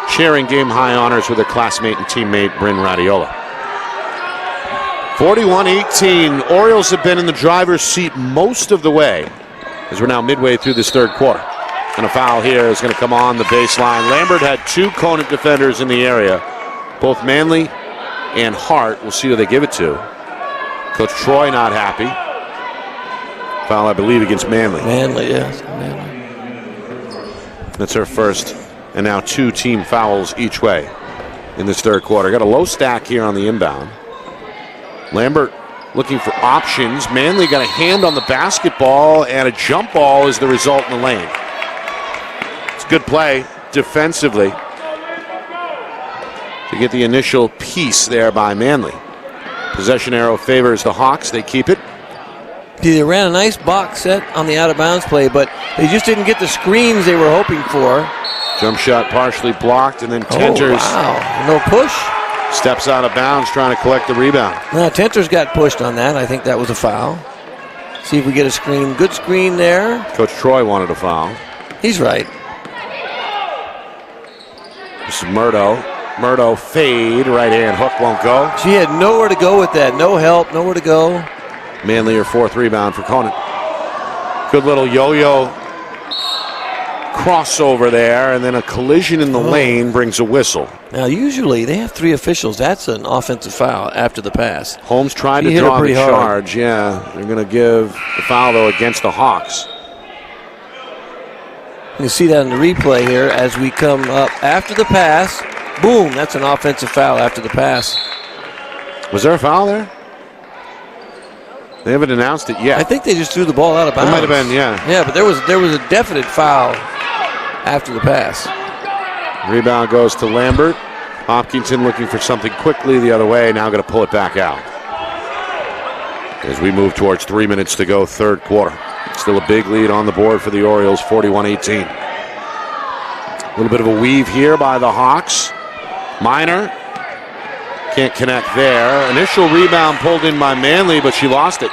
Sharing game high honors with her classmate and teammate Bryn Radiola. 41-18. Orioles have been in the driver's seat most of the way as we're now midway through this third quarter. And a foul here is going to come on the baseline. Lambert had 2 Conant defenders in the area. Both Manley and Hart. We'll see who they give it to. Coach Troy not happy. Foul, I believe, against Manley. Manley, yes. Manley. That's her first, and now 2 team fouls each way in this third quarter. Got a low stack here on the inbound. Lambert looking for options. Manley got a hand on the basketball, and a jump ball is the result in the lane. It's good play defensively to get the initial piece there by Manley. Possession arrow favors the Hawks. They keep it. They ran a nice box set on the out-of-bounds play, but they just didn't get the screens they were hoping for. Jump shot partially blocked, and then Tenters no push. Steps out of bounds trying to collect the rebound. No, Tenters got pushed on that. I think that was a foul. See if we get a screen. Good screen there. Coach Troy wanted a foul. He's right. This is Murdo. Murdo fade. Right hand hook won't go. She had nowhere to go with that. No help. Nowhere to go. Manley, her 4th rebound for Conant. Good little yo-yo crossover there, and then a collision in the lane brings a whistle. Now, usually they have 3 officials. That's an offensive foul after the pass. Holmes tried to draw the charge. Yeah, they're going to give the foul, though, against the Hawks. You see that in the replay here as we come up after the pass. Boom, that's an offensive foul after the pass. Was there a foul there? They haven't announced it yet. I think they just threw the ball out of bounds. It might have been, yeah. Yeah, but there was a definite foul after the pass. Rebound goes to Lambert. Hopkinton looking for something quickly the other way. Now going to pull it back out. As we move towards 3 minutes to go, third quarter. Still a big lead on the board for the Orioles, 41-18. A little bit of a weave here by the Hawks. Minor can't connect there. Initial rebound pulled in by Manley, but she lost it.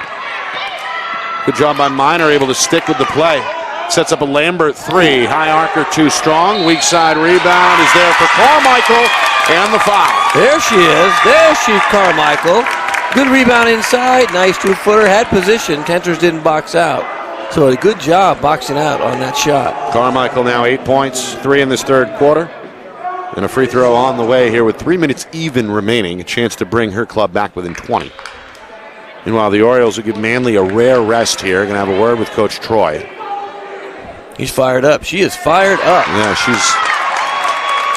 Good job by Minor, able to stick with the play. Sets up a Lambert 3. High arcer too strong. Weak side rebound is there for Carmichael, and the foul. There she is. There she's Carmichael. Good rebound inside. Nice 2-footer. Had position. Tenters didn't box out. So a good job boxing out on that shot. Carmichael now 8 points, 3 in this third quarter. And a free throw on the way here with 3 minutes even remaining. A chance to bring her club back within 20. Meanwhile, the Orioles will give Manley a rare rest here. Going to have a word with Coach Troy. He's fired up. She is fired up. Yeah, she's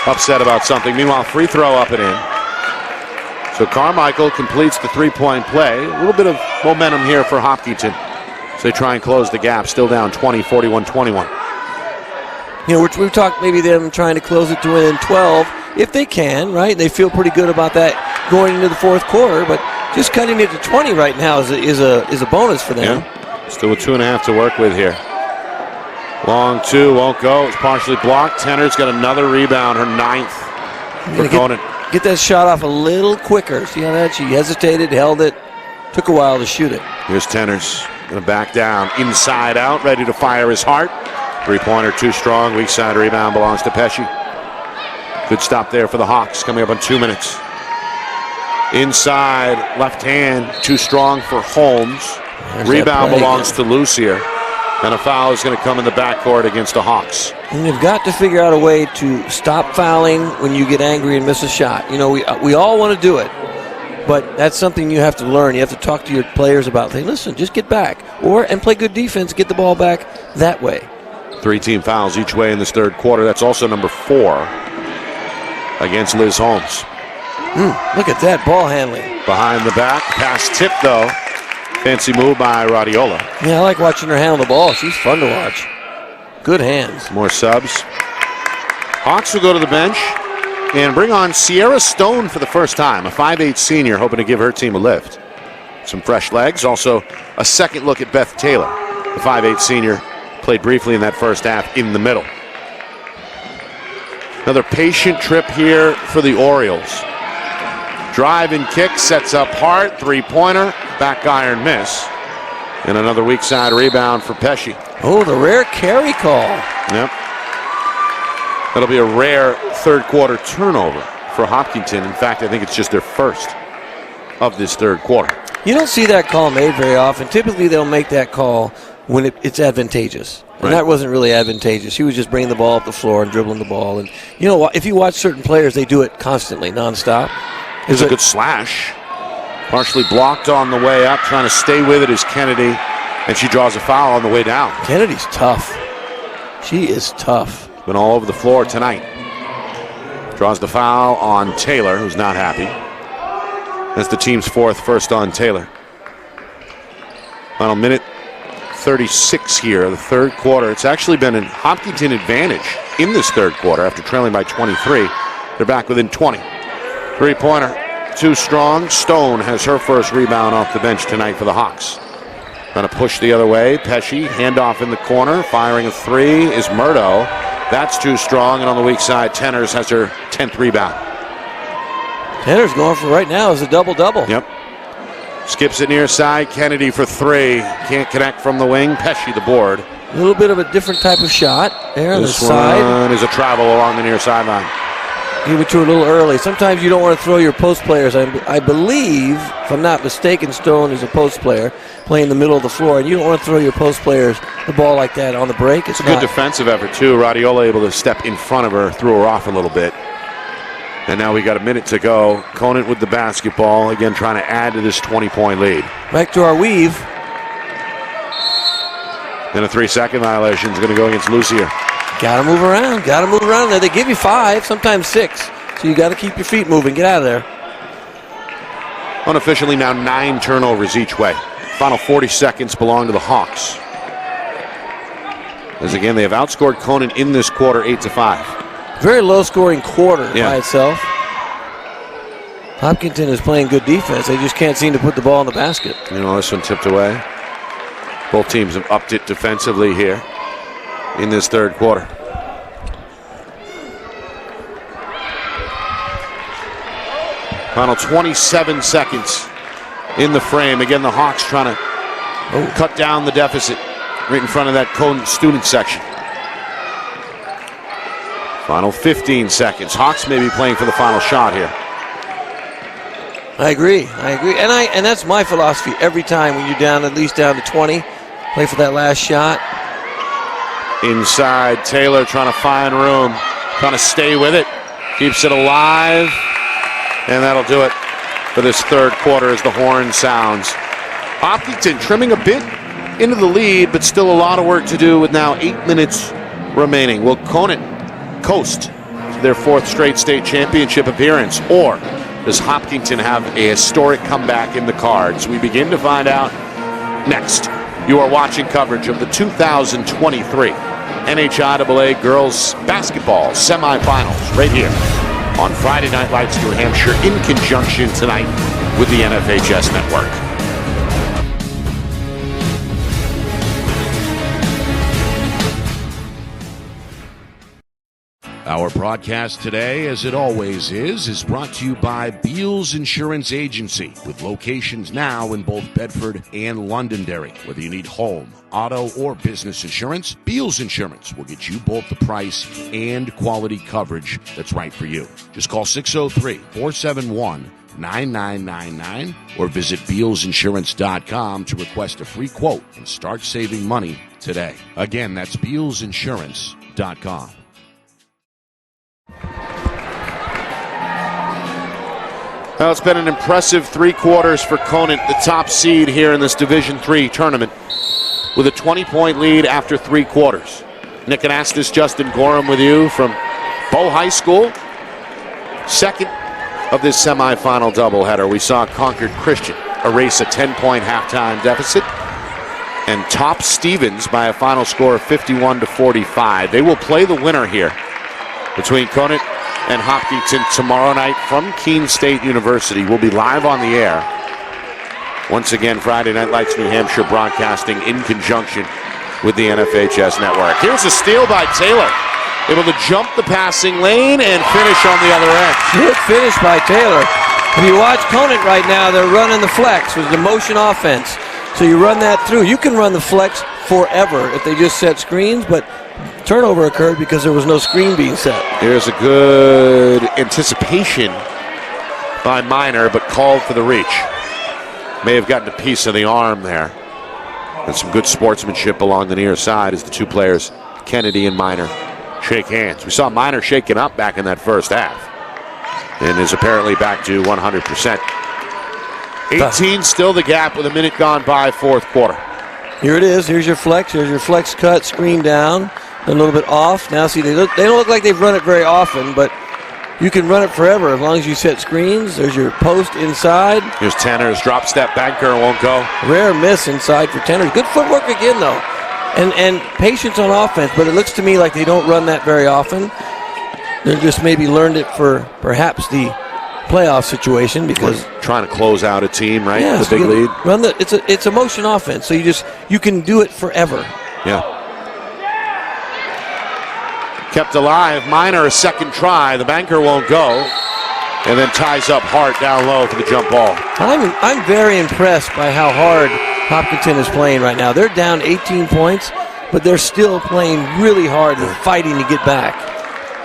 upset about something. Meanwhile, free throw up and in. So Carmichael completes the 3-point play. A little bit of momentum here for Hopkinton. So they try and close the gap. Still down 20, 41-21. You know, we've talked maybe them trying to close it to within 12 if they can, right? They feel pretty good about that going into the fourth quarter, but just cutting it to 20 right now is a bonus for them. Yeah. Still with 2.5 to work with here. Long 2 won't go. It's partially blocked. Tenner's got another rebound, her 9th for Conant. Get that shot off a little quicker. See how that? She hesitated, held it. Took a while to shoot it. Here's Tenner's going to back down. Inside out, ready to fire his Hart. 3-pointer too strong. Weak side rebound belongs to Pesci. Good stop there for the Hawks coming up on 2 minutes. Inside, left hand, too strong for Holmes. Rebound belongs to Lucier. And a foul is going to come in the backcourt against the Hawks. And you've got to figure out a way to stop fouling when you get angry and miss a shot. You know, we all want to do it, but that's something you have to learn. You have to talk to your players about. Hey, listen, just get back. And play good defense, get the ball back that way. 3 team fouls each way in this third quarter. That's also number 4 against Liz Holmes. Look at that ball handling. Behind the back, pass tip though. Fancy move by Radiola. Yeah, I like watching her handle the ball. She's fun to watch. Good hands. More subs. Hawks will go to the bench and bring on Sierra Stone for the first time, a 5'8 senior, hoping to give her team a lift. Some fresh legs. Also, a second look at Beth Taylor. The 5'8 senior played briefly in that first half in the middle. Another patient trip here for the Orioles. Drive and kick, sets up Hart, three-pointer, back iron miss. And another weak side rebound for Pesci. Oh, the rare carry call. Yep. That'll be a rare third quarter turnover for Hopkinton. In fact, I think it's just their first of this third quarter. You don't see that call made very often. Typically, they'll make that call when it's advantageous. And that wasn't really advantageous. He was just bringing the ball up the floor and dribbling the ball. And, you know, if you watch certain players, they do it constantly, nonstop. It's a good slash. Partially blocked on the way up, trying to stay with it is Kennedy. And she draws a foul on the way down. Kennedy's tough. She is tough. Been all over the floor tonight. Draws the foul on Taylor, who's not happy. That's the team's 4th, first on Taylor. Final minute 36 here, the third quarter. It's actually been a Hopkinton advantage in this third quarter after trailing by 23. They're back within 20. Three-pointer, too strong. Stone has her first rebound off the bench tonight for the Hawks. Going to push the other way. Pesci, handoff in the corner. Firing a three is Murdo. That's too strong. And on the weak side, Tenners has her 10th rebound. Tenners going for right now is a double-double. Yep. Skips it near side. Kennedy for three. Can't connect from the wing. Pesci the board. A little bit of a different type of shot there on the side. This one is a travel along the near sideline. He went to a little early. Sometimes you don't want to throw your post players. I believe, if I'm not mistaken, Stone is a post player playing the middle of the floor, and you don't want to throw your post players the ball like that on the break. It's a good defensive effort, too. Radiola able to step in front of her, threw her off a little bit. And now we got a minute to go. Conant with the basketball, again trying to add to this 20-point lead. Back to our weave. Then a 3-second violation is going to go against Lucier. Got to move around. Got to move around there. They give you 5, sometimes 6. So you got to keep your feet moving. Get out of there. Unofficially now 9 turnovers each way. Final 40 seconds belong to the Hawks. As again, they have outscored Conant in this quarter 8-5. Very low-scoring quarter by Yeah. itself. Hopkinton is playing good defense. They just can't seem to put the ball in the basket. You know, this one tipped away. Both teams have upped it defensively here in this third quarter. Final 27 seconds in the frame. Again, the Hawks trying to cut down the deficit right in front of that Conant student section. Final 15 seconds. Hawks may be playing for the final shot here. I agree. And that's my philosophy every time when you're down, at least down to 20. Play for that last shot. Inside, Taylor trying to find room, trying to stay with it. Keeps it alive. And that'll do it for this third quarter as the horn sounds. Hopkinton trimming a bit into the lead, but still a lot of work to do with now 8 minutes remaining. Will Conant coast to their 4th straight state championship appearance, or does Hopkinton have a historic comeback in the cards? We begin to find out next. You are watching coverage of the 2023 NHIAA Girls Basketball Semifinals right here on Friday Night Lights New Hampshire in conjunction tonight with the NFHS Network. Our broadcast today, as it always is brought to you by Beals Insurance Agency, with locations now in both Bedford and Londonderry. Whether you need home, auto, or business insurance, Beals Insurance will get you both the price and quality coverage that's right for you. Just call 603-471-9999 or visit BealsInsurance.com to request a free quote and start saving money today. today. Again, that's BealsInsurance.com. Well, it's been an impressive 3 quarters for Conant, the top seed here in this Division III tournament, with a 20-point lead after 3 quarters. Nick Anastas, Justin Gorham with you from Bow High School. Second of this semifinal doubleheader, we saw Concord Christian erase a 10-point halftime deficit and top Stevens by a final score of 51-45. They will play the winner here between Conant and Hopkinton tomorrow night from Keene State University. We'll be live on the air. Once again, Friday Night Lights New Hampshire broadcasting in conjunction with the NFHS network. Here's a steal by Taylor. Able to jump the passing lane and finish on the other end. Good finish by Taylor. If you watch Conant right now, they're running the flex with the motion offense. So you run that through. You can run the flex forever if they just set screens, but turnover occurred because there was no screen being set. Here's a good anticipation by Minor, but called for the reach. May have gotten a piece of the arm there. And some good sportsmanship along the near side as the two players, Kennedy and Minor, shake hands. We saw Minor shaking up back in that first half and is apparently back to 100%. 18 still the gap with a minute gone by, fourth quarter. Here it is. Here's your flex. Here's your flex cut, screen down, a little bit off. Now see, they don't look like they've run it very often, but you can run it forever as long as you set screens. There's your post inside. Here's Tanner's drop step banker, won't go. Rare miss inside for Tanner. Good footwork again, though. And patience on offense, but it looks to me like they don't run that very often. They just maybe learned it for perhaps the playoff situation because we're trying to close out a team, right? Yeah, the big lead. It's a motion offense, so you can do it forever. Yeah. Kept alive. Minor a second try. The banker won't go, and then ties up Hart down low for the jump ball. I'm very impressed by how hard Hopkinton is playing right now. They're down 18 points, but they're still playing really hard and fighting to get back.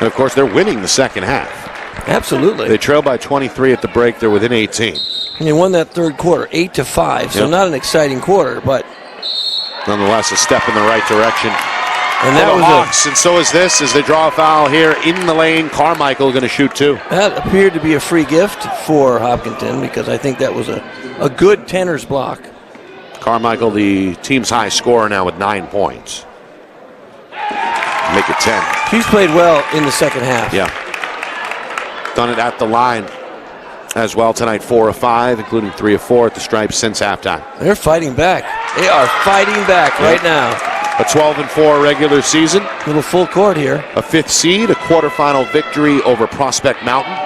And of course, they're winning the second half. Absolutely. They trail by 23 at the break. They're within 18. And they won that third quarter, 8-5. So not an exciting quarter, but nonetheless a step in the right direction. And that was Hawks, and so is this as they draw a foul here in the lane. Carmichael going to shoot 2. That appeared to be a free gift for Hopkinton because I think that was a good Tanner's block. Carmichael, the team's high scorer now with 9 points. Make it 10. She's played well in the second half. Yeah. Done it at the line as well tonight, 4 of 5, including 3 of 4 at the stripes since halftime. They're fighting back. They are fighting back right now. A 12-4 regular season. Little full court here. A 5th seed, a quarterfinal victory over Prospect Mountain.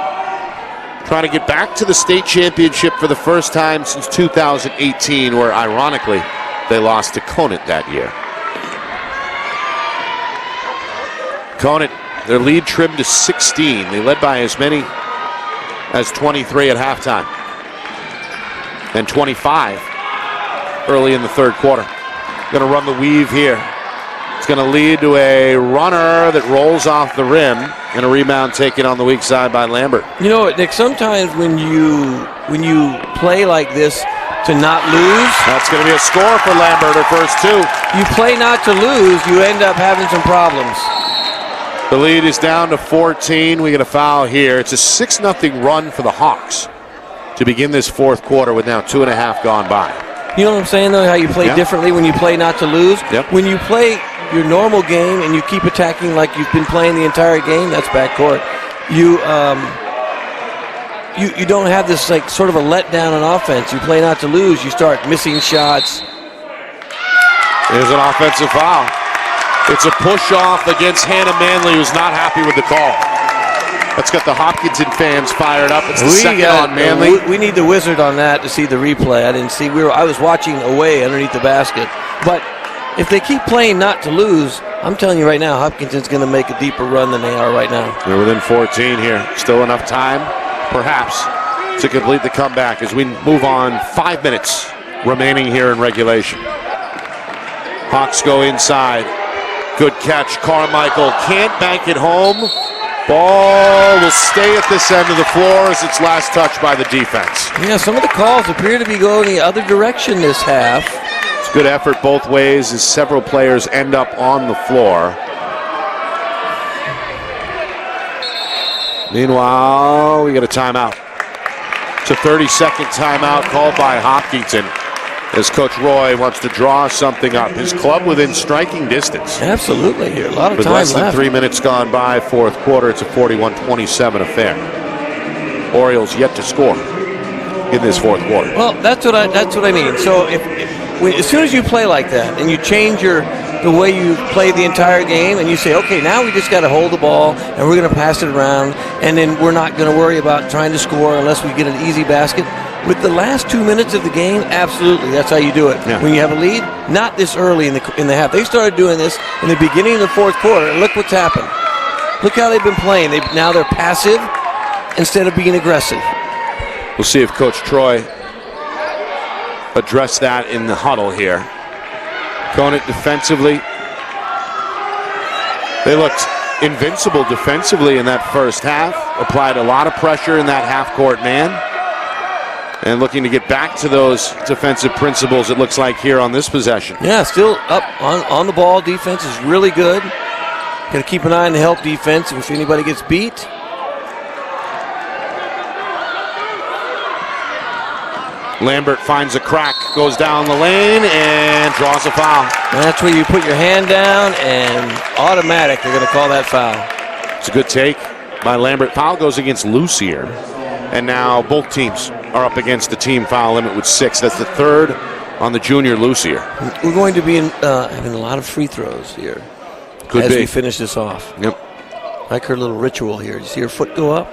Trying to get back to the state championship for the first time since 2018, where ironically they lost to Conant that year. Conant, their lead trimmed to 16. They led by as many as 23 at halftime. And 25 early in the third quarter. Going to run the weave here. It's going to lead to a runner that rolls off the rim and a rebound taken on the weak side by Lambert. You know what, Nick, sometimes when you play like this to not lose. That's going to be a score for Lambert, her first 2. You play not to lose, you end up having some problems. The lead is down to 14. We get a foul here. It's a 6-0 run for the Hawks to begin this fourth quarter with now 2.5 gone by. You know what I'm saying, though, how you play differently when you play not to lose? Yep. When you play your normal game and you keep attacking like you've been playing the entire game, that's backcourt. You don't have this like sort of a letdown on offense. You play not to lose, you start missing shots. There's an offensive foul. It's a push-off against Hannah Manley, who's not happy with the call. That's got the Hopkinton fans fired up. It's the second on Manley. We need the wizard on that to see the replay. I didn't see. I was watching away underneath the basket. But if they keep playing not to lose, I'm telling you right now, Hopkinton's going to make a deeper run than they are right now. They're within 14 here. Still enough time, perhaps, to complete the comeback as we move on. 5 minutes remaining here in regulation. Hawks go inside. Good catch. Carmichael can't bank it home. Ball will stay at this end of the floor as it's last touched by the defense. Yeah, some of the calls appear to be going the other direction this half. It's a good effort both ways as several players end up on the floor. Meanwhile, we get a timeout. It's a 30-second timeout called by Hopkinton as Coach Roy wants to draw something up. His club within striking distance. Absolutely here. A lot of With time less than left. 3 minutes gone by, fourth quarter, it's a 41-27 affair. Orioles yet to score in this fourth quarter. Well, that's what I mean. So as soon as you play like that and you change the way you play the entire game and you say, okay, now we just got to hold the ball and we're going to pass it around and then we're not going to worry about trying to score unless we get an easy basket. With the last 2 minutes of the game, absolutely, that's how you do it. Yeah. When you have a lead, not this early in the half. They started doing this in the beginning of the fourth quarter, and look what's happened. Look how they've been playing. Now they're passive instead of being aggressive. We'll see if Coach Troy addressed that in the huddle here. Conant defensively. They looked invincible defensively in that first half. Applied a lot of pressure in that half-court man. And looking to get back to those defensive principles, it looks like, here on this possession. Yeah, still up on the ball. Defense is really good. Got to keep an eye on the help defense if anybody gets beat. Lambert finds a crack, goes down the lane, and draws a foul. And that's where you put your hand down, and automatic, they're going to call that foul. It's a good take by Lambert. Foul goes against Lucier. And now both teams are up against the team foul limit with 6. That's the third on the junior Lucier. We're going to be having a lot of free throws here as we finish this off. Yep. I like her little ritual here. You see her foot go up?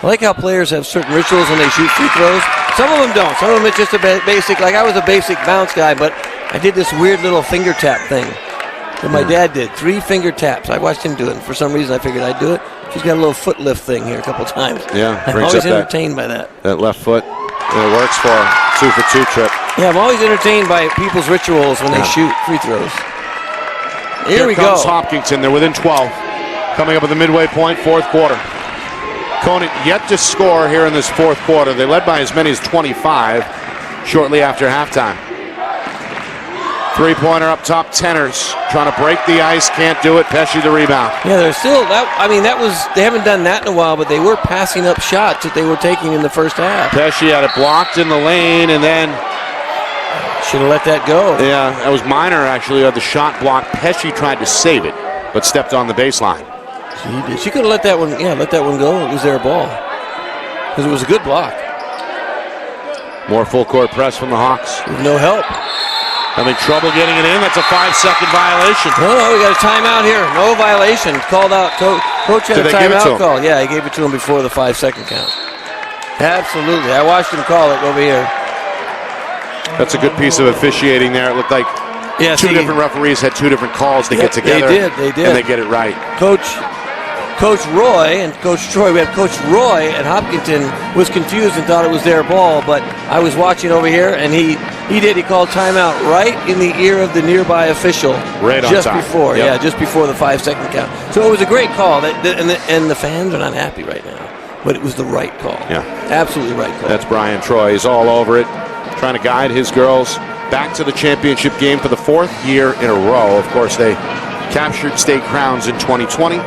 I like how players have certain rituals when they shoot free throws. Some of them don't. Some of them it's just a basic, like I was a basic bounce guy, but I did this weird little finger tap thing that my dad did. 3 finger taps. I watched him do it, and for some reason I figured I'd do it. She's got a little foot lift thing here a couple times. Yeah, I'm brings always up entertained by that. that left foot. It works for a 2-for-2 trip. Yeah, I'm always entertained by people's rituals when they shoot free throws. Here we go. Comes Hopkinton. They're within 12. Coming up at the midway point, fourth quarter. Conant yet to score here in this fourth quarter. They led by as many as 25 shortly after halftime. Three-pointer up top, Tenors trying to break the ice, can't do it. Pesci the rebound. Yeah, they're still they haven't done that in a while, but they were passing up shots that they were taking in the first half. Pesci had it blocked in the lane, and then should have let that go. Yeah, that was Minor actually had the shot blocked. Pesci tried to save it, but stepped on the baseline. She did. She could have let that one. Yeah, let that one go. It was their ball because it was a good block. More full court press from the Hawks. With no help. Having trouble getting it in. That's a 5-second violation. No, we got a timeout here. No violation. Called out. Coach had a timeout call. Yeah, he gave it to him before the 5-second count. Absolutely. I watched him call it over here. That's a good piece of officiating there. It looked like two different referees had 2 different calls to get together. They did. And they get it right. Coach Roy and Coach Troy, we have Coach Roy at Hopkinton was confused and thought it was their ball, but I was watching over here and he called timeout right in the ear of the nearby official. Right on just time. Before, yep. Yeah, just before the 5-second count. So it was a great call, and the fans are not happy right now, but it was the right call. Yeah. Absolutely right call. That's Brian Troy. He's all over it, trying to guide his girls back to the championship game for the 4th year in a row. Of course, they captured state crowns in 2020.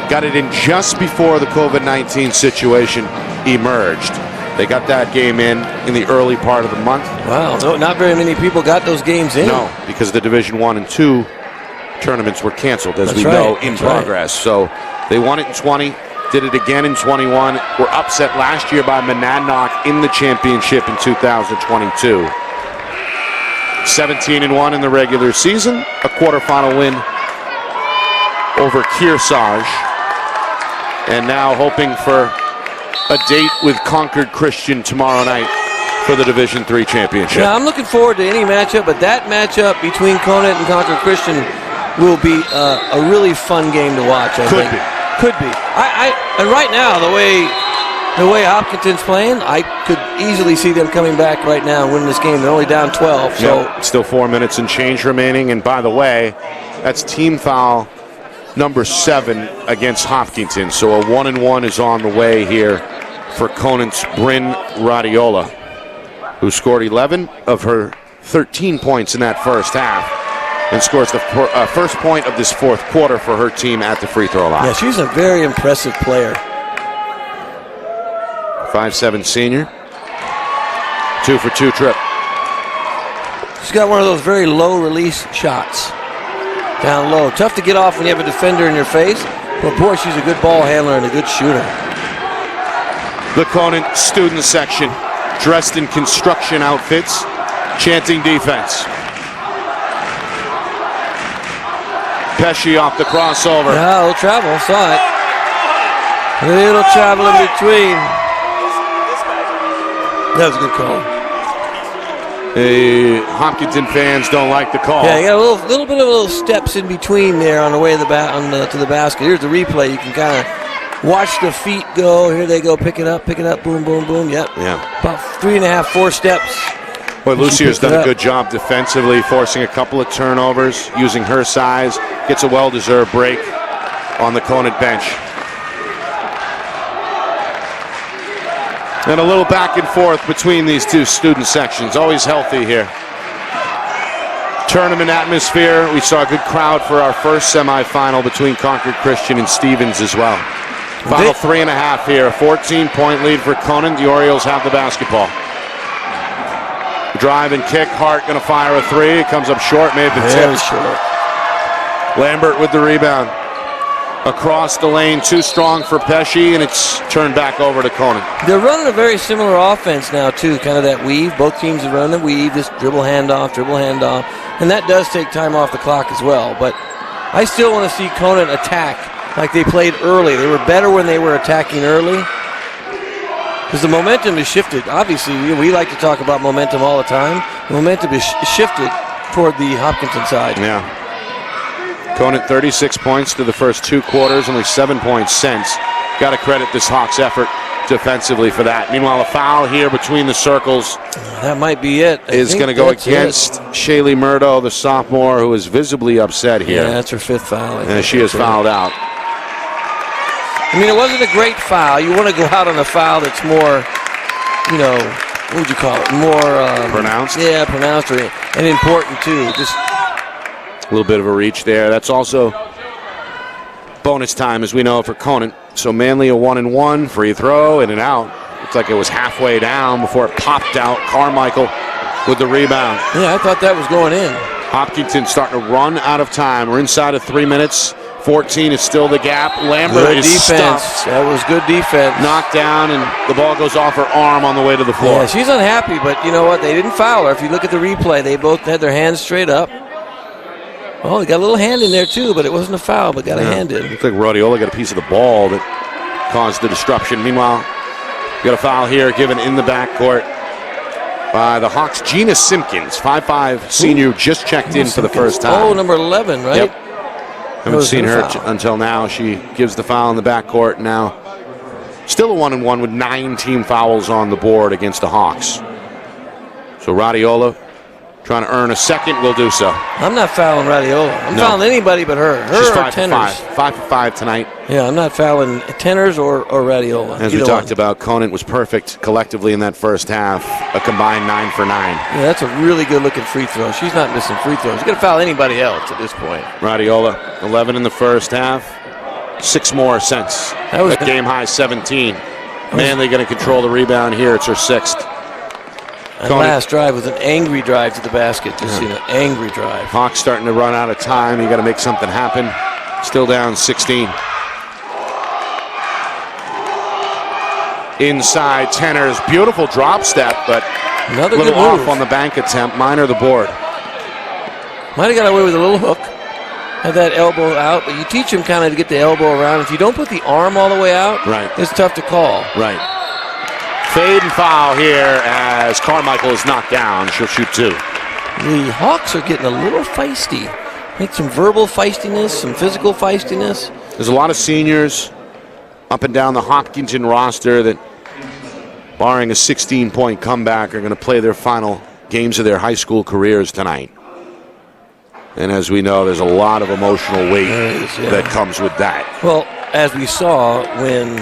Got it in just before the COVID-19 situation emerged. They got that game in the early part of the month. Wow, no, not very many people got those games in. No, because the Division 1 and 2 tournaments were canceled, as we know, in progress. So they won it in 20, did it again in 21, were upset last year by Monadnock in the championship in 2022. 17-1 in the regular season, a quarterfinal win over Kearsarge, and now hoping for a date with Concord Christian tomorrow night for the Division III championship. Yeah, I'm looking forward to any matchup, but that matchup between Conant and Concord Christian will be a really fun game to watch. I think. Could be. And right now, the way Hopkinton's playing, I could easily see them coming back right now and winning this game. They're only down 12. So yep. Still 4 minutes and change remaining. And by the way, that's team foul number 7 against Hopkinton. So a 1-and-1 is on the way here for Conant's Bryn Radiola, who scored 11 of her 13 points in that first half and scores the first point of this fourth quarter for her team at the free throw line. Yeah, she's a very impressive player. 5'7" senior. 2-for-2 trip. She's got one of those very low release shots. Down low. Tough to get off when you have a defender in your face, but boy, she's a good ball handler and a good shooter. The Conant student section, dressed in construction outfits, chanting defense. Pesci off the crossover. Yeah, a little travel, saw it. A little travel in between. That was a good call. The Hopkinton fans don't like the call. Yeah, you got a little bit of little steps in between there on the way to the basket. Here's the replay. You can kind of watch the feet go. Here they go. Pick it up. Boom, boom, boom. Yep. Yeah. About 3.5, 4 steps. Boy, Lucier's done a good job defensively, forcing a couple of turnovers, using her size. Gets a well-deserved break on the Conant bench. And a little back and forth between these two student sections. Always healthy here. Tournament atmosphere. We saw a good crowd for our first semifinal between Concord Christian and Stevens as well. Final 3.5 here. A 14-point lead for Conant. The Orioles have the basketball. Drive and kick. Hart going to fire a three. It comes up short. Made the tip. Short. Lambert with the rebound. Across the lane, too strong for Pesci, and it's turned back over to Conant. They're running a very similar offense now, too, kind of that weave. Both teams are running the weave, this dribble handoff, and that does take time off the clock as well. But I still want to see Conant attack like they played early. They were better when they were attacking early because the momentum is shifted. Obviously, we like to talk about momentum all the time. The momentum is shifted toward the Hopkinton side. Yeah. Conant 36 points to the first 2 quarters, only 7 points since. Got to credit this Hawks effort defensively for that. Meanwhile, a foul here between the circles. That might be it. Is going to go against Shaylee Murdo, the sophomore, who is visibly upset here. Yeah, that's her 5th foul. And she is fouled out. I mean, it wasn't a great foul. You want to go out on a foul that's more, what would you call it? More pronounced? Yeah, pronounced and important, too. Just a little bit of a reach there. That's also bonus time, as we know, for Conant. So Manley a 1-and-1 free throw, in and out. Looks like it was halfway down before it popped out. Carmichael with the rebound. Yeah, I thought that was going in. Hopkinton starting to run out of time. We're inside of 3 minutes. 14 is still the gap. Lambert is stuffed. That was good defense. Knocked down, and the ball goes off her arm on the way to the floor. Yeah, she's unhappy, but you know what? They didn't foul her. If you look at the replay, they both had their hands straight up. Oh, they got a little hand in there, too, but it wasn't a foul, but got a hand in. Looks like Rodiola got a piece of the ball that caused the disruption. Meanwhile, got a foul here given in the backcourt by the Hawks. Gina Simpkins, 5'5", senior, just checked in for the first time. Oh, number 11, right? Yep. Haven't seen her until now. She gives the foul in the backcourt now. Still a 1-and-1 with 9 team fouls on the board against the Hawks. So Rodiola trying to earn a second, will do so. I'm not fouling Radiola. I'm fouling anybody but her. She's or 5 tenors. 5 for 5 tonight. Yeah, I'm not fouling tenors or Radiola. As we talked about, Conant was perfect collectively in that first half. A combined 9 for 9. Yeah, that's a really good-looking free throw. She's not missing free throws. She's going to foul anybody else at this point. Radiola, 11 in the first half. 6 more since. That was a game-high 17. Manley going to control the rebound here. It's her 6th. And last drive was an angry drive to the basket. Just seen an angry drive. Hawks starting to run out of time. You got to make something happen. Still down 16. Inside, Tenors. Beautiful drop step, but another a little good off move on the bank attempt. Minor the board. Might have got away with a little hook. Had that elbow out, but you teach him kind of to get the elbow around. If you don't put the arm all the way out, right, it's tough to call. Right. Fade and foul here as Carmichael is knocked down. She'll shoot 2. The Hawks are getting a little feisty. I think some verbal feistiness, some physical feistiness. There's a lot of seniors up and down the Hopkinton roster that, barring a 16-point comeback, are going to play their final games of their high school careers tonight. And as we know, there's a lot of emotional weight that comes with that. Well, as we saw when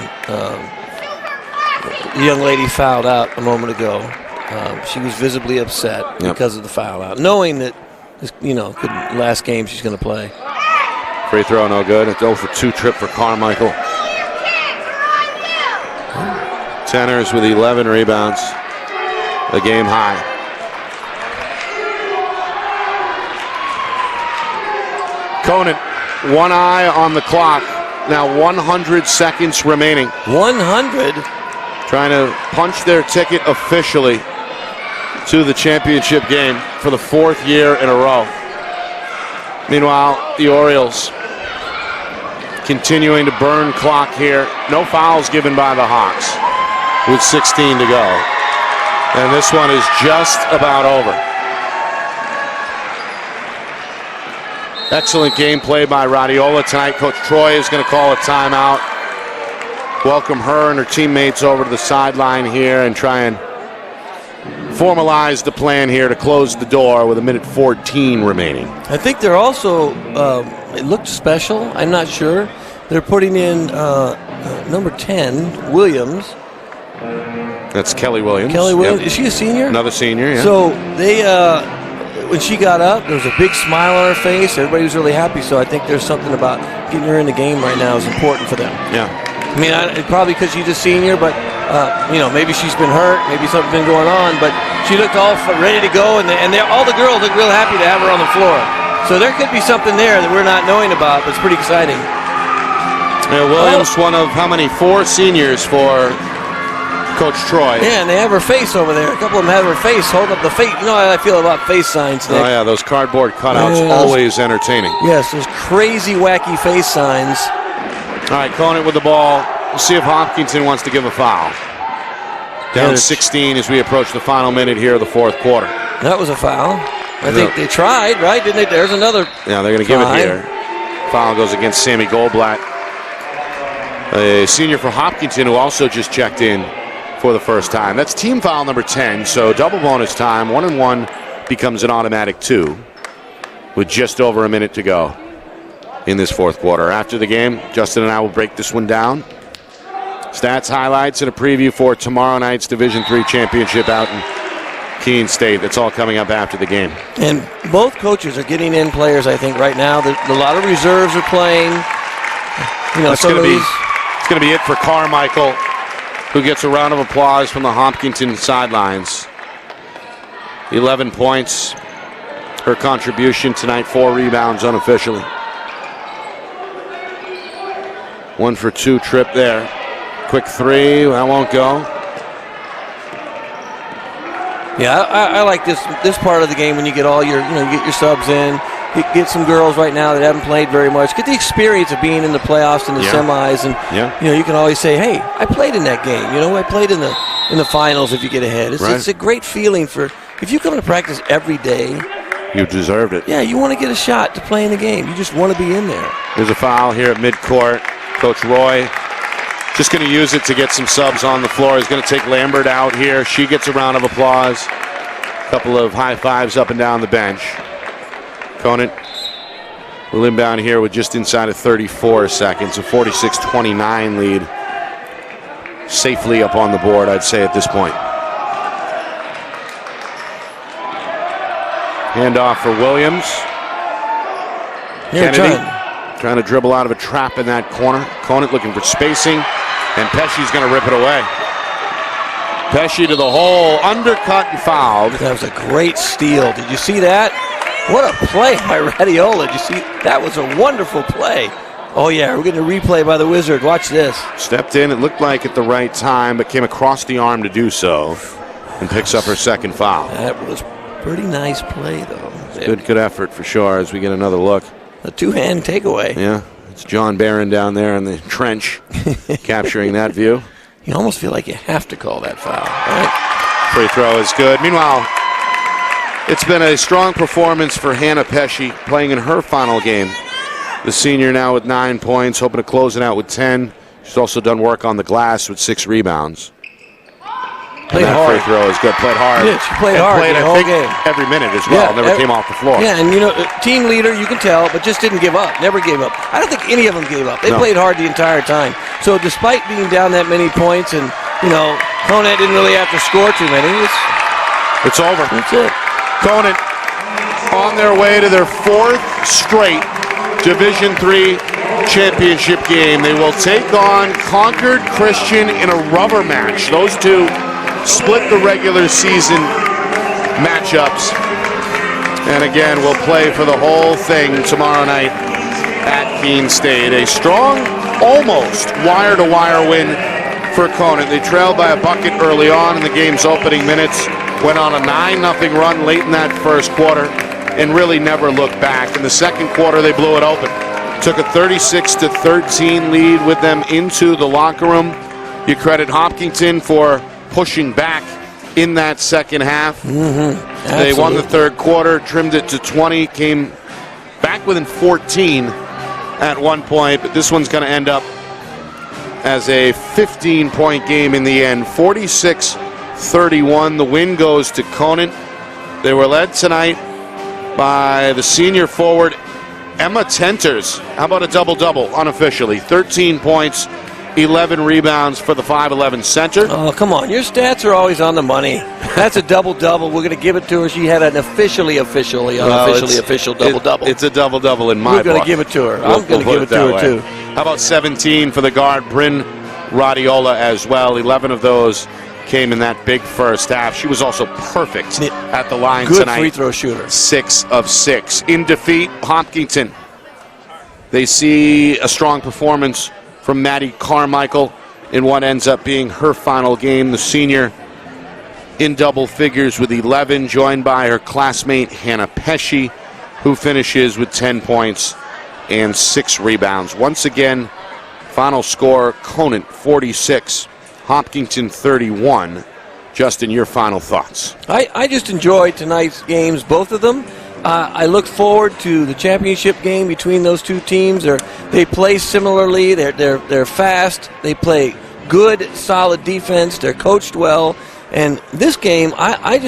the young lady fouled out a moment ago, She was visibly upset because of the foul out, knowing that, last game she's going to play. Free throw, no good. It's 0 for 2 trip for Carmichael. Tenors with 11 rebounds. The game high. Conant, one eye on the clock. Now 100 seconds remaining. 100? Trying to punch their ticket officially to the championship game for the 4th year in a row. Meanwhile, the Orioles continuing to burn clock here. No fouls given by the Hawks with 16 to go. And this one is just about over. Excellent game play by Radiola tonight. Coach Troy is going to call a timeout. Welcome her and her teammates over to the sideline here and try and formalize the plan here to close the door with 1:14 remaining. I think they're also, it looked special, I'm not sure. They're putting in number 10, Williams. That's Kelly Williams. Kelly Williams, is she a senior? Another senior, yeah. So they, when she got up, there was a big smile on her face. Everybody was really happy, so I think there's something about getting her in the game right now is important for them. Yeah. I mean, probably because she's a senior, but maybe she's been hurt, maybe something's been going on, but she looked all ready to go, and all the girls look real happy to have her on the floor. So there could be something there that we're not knowing about, but it's pretty exciting. Yeah, Williams, one of how many? 4 seniors for Coach Troy. Yeah, and they have her face over there. A couple of them have her face, hold up the face. You know how I feel about face signs, Nick. Oh, yeah, those cardboard cutouts, always entertaining. Yes, those crazy, wacky face signs. All right, Conant with the ball. We'll see if Hopkinton wants to give a foul. Down 16 as we approach the final minute here of the 4th quarter. That was a foul. I think they tried, right? Didn't they? There's another. Yeah, they're going to give it here. Foul goes against Sammy Goldblatt, a senior for Hopkinton who also just checked in for the first time. That's team foul number 10, so double bonus time. 1-1 becomes an automatic 2 with just over a minute to go in this 4th quarter. After the game, Justin and I will break this one down. Stats, highlights, and a preview for tomorrow night's Division III championship out in Keene State. That's all coming up after the game. And both coaches are getting in players, I think, right now. A lot of reserves are playing. It's going to be it for Carmichael, who gets a round of applause from the Hopkinton sidelines. 11 points. Her contribution tonight, 4 rebounds unofficially. 1 for 2 trip there. Quick 3, that won't go. Yeah, I like this part of the game when you get all your, you get your subs in. You get some girls right now that haven't played very much. Get the experience of being in the playoffs and the semis, and you can always say, "Hey, I played in that game. I played in the finals." If you get ahead, it's a great feeling for if you come to practice every day. You deserved it. Yeah, you want to get a shot to play in the game. You just want to be in there. There's a foul here at midcourt. Coach Roy just going to use it to get some subs on the floor. He's going to take Lambert out here. She gets a round of applause. A couple of high fives up and down the bench. Conant will inbound here with just inside of 34 seconds. A 46-29 lead. Safely up on the board, I'd say, at this point. Handoff for Williams. Kennedy trying to dribble out of a trap in that corner. Conant looking for spacing, and Pesci's going to rip it away. Pesci to the hole, undercut and fouled. That was a great steal. Did you see that? What a play by Radiola. Did you see? That was a wonderful play. Oh, yeah, we're getting a replay by the Wizard. Watch this. Stepped in, it looked like at the right time, but came across the arm to do so, and picks up her second foul. That was pretty nice play, though. Good effort for sure as we get another look. A two-hand takeaway. Yeah, it's John Barron down there in the trench capturing that view. You almost feel like you have to call that foul. Right? Free throw is good. Meanwhile, it's been a strong performance for Hannah Pesci playing in her final game. The senior now with 9 points, hoping to close it out with 10. She's also done work on the glass with 6 rebounds. Played hard. Free throw is good. Played hard. Yeah, she played hard the whole game. Every minute as well. Never came off the floor. Yeah, and team leader, you can tell, but just didn't give up. Never gave up. I don't think any of them gave up. They played hard the entire time. So despite being down that many points, and Conant didn't really have to score too many. It's over. That's it. Conant on their way to their 4th straight Division III championship game. They will take on Concord Christian in a rubber match. Those two split the regular season matchups. And again, we'll play for the whole thing tomorrow night at Keene State. A strong, almost wire-to-wire win for Conant. They trailed by a bucket early on in the game's opening minutes, went on a 9-0 run late in that first quarter, and really never looked back. In the second quarter, they blew it open. Took a 36-13 lead with them into the locker room. You credit Hopkinton for pushing back in that second half. They won the third quarter, trimmed it to 20, came back within 14 at one point, but this one's going to end up as a 15-point game in the end. 46-31. The win goes to Conant. They were led tonight by the senior forward, Emma Tenters. How about a double-double unofficially? 13 points, 11 rebounds for the 5'11 center. Oh, come on. Your stats are always on the money. That's a double-double. We're going to give it to her. She had an official double-double. It's a double-double in my book. We're going to give it to her. I'm going to give it to her, too. How about 17 for the guard, Bryn Radiola, as well? 11 of those came in that big first half. She was also perfect at the line tonight. Good free throw shooter. 6 of 6. In defeat, Hopkinton. They see a strong performance from Maddie Carmichael in what ends up being her final game. The senior in double figures with 11, joined by her classmate Hannah Pesci, who finishes with 10 points and 6 rebounds. Once again, final score, Conant 46, Hopkinton 31. Justin, your final thoughts? I just enjoyed tonight's games, both of them. I look forward to the championship game between those two teams. They play similarly. They're fast. They play good, solid defense. They're coached well. And this game, I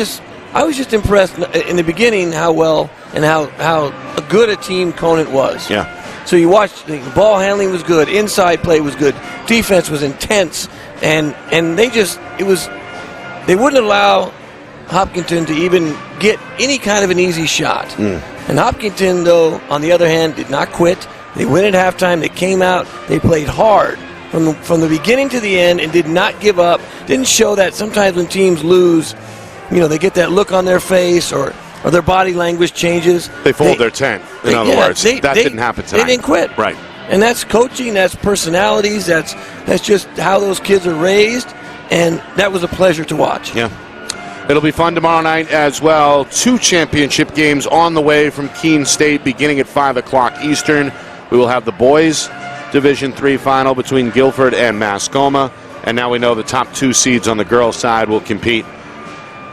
was just impressed in the beginning how well and how good a team Conant was. Yeah. So you watched, the ball handling was good, inside play was good, defense was intense, and they wouldn't allow Hopkinton to even get any kind of an easy shot. And Hopkinton, though, on the other hand, did not quit. They went at halftime. They came out. They played hard from the beginning to the end and did not give up. Didn't show that sometimes when teams lose, they get that look on their face or their body language changes. They fold their tent, in other words. That didn't happen tonight. They didn't quit. Right. And that's coaching, that's personalities, that's just how those kids are raised, and that was a pleasure to watch. Yeah. It'll be fun tomorrow night as well. 2 championship games on the way from Keene State beginning at 5 o'clock Eastern. We will have the boys' Division III final between Guilford and Mascoma. And now we know the top 2 seeds on the girls' side will compete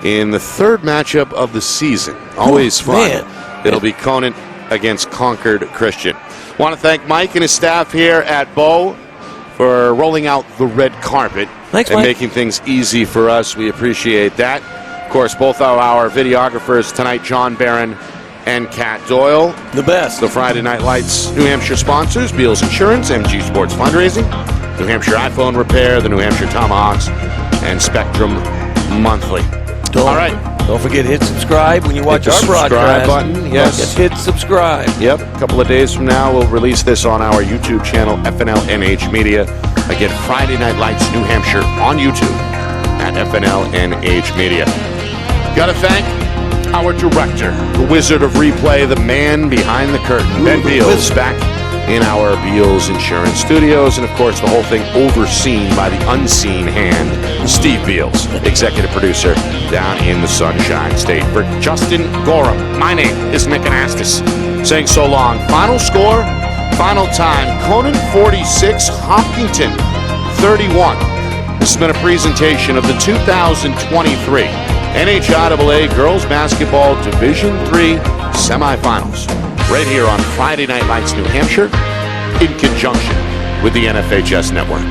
in the third matchup of the season. Always fun. Man. It'll be Conant against Concord Christian. Want to thank Mike and his staff here at Bow for rolling out the red carpet. Thanks, and Mike. making things easy for us. We appreciate that. Of course, both of our videographers tonight, John Barron and Kat Doyle. The best. The Friday Night Lights New Hampshire sponsors, Beals Insurance, MG Sports Fundraising, New Hampshire iPhone Repair, the New Hampshire Tomahawks, and Spectrum Monthly. All right. Don't forget to hit subscribe when you watch Hit the our broadcast. subscribe button, yes. Hit subscribe. Yep. A couple of days from now, we'll release this on our YouTube channel, FNL NH Media. Again, Friday Night Lights New Hampshire on YouTube at FNL NH Media. Got to thank our director, the wizard of replay, the man behind the curtain, Ben Beals, back in our Beals Insurance Studios. And, of course, the whole thing overseen by the unseen hand, Steve Beals, executive producer down in the Sunshine State. For Justin Gorham, my name is Nick Anastas, saying so long. Final score, final time, Conant 46, Hopkinton 31. This has been a presentation of the 2023 NHIAA Girls Basketball Division III Semifinals, right here on Friday Night Lights New Hampshire, in conjunction with the NFHS Network.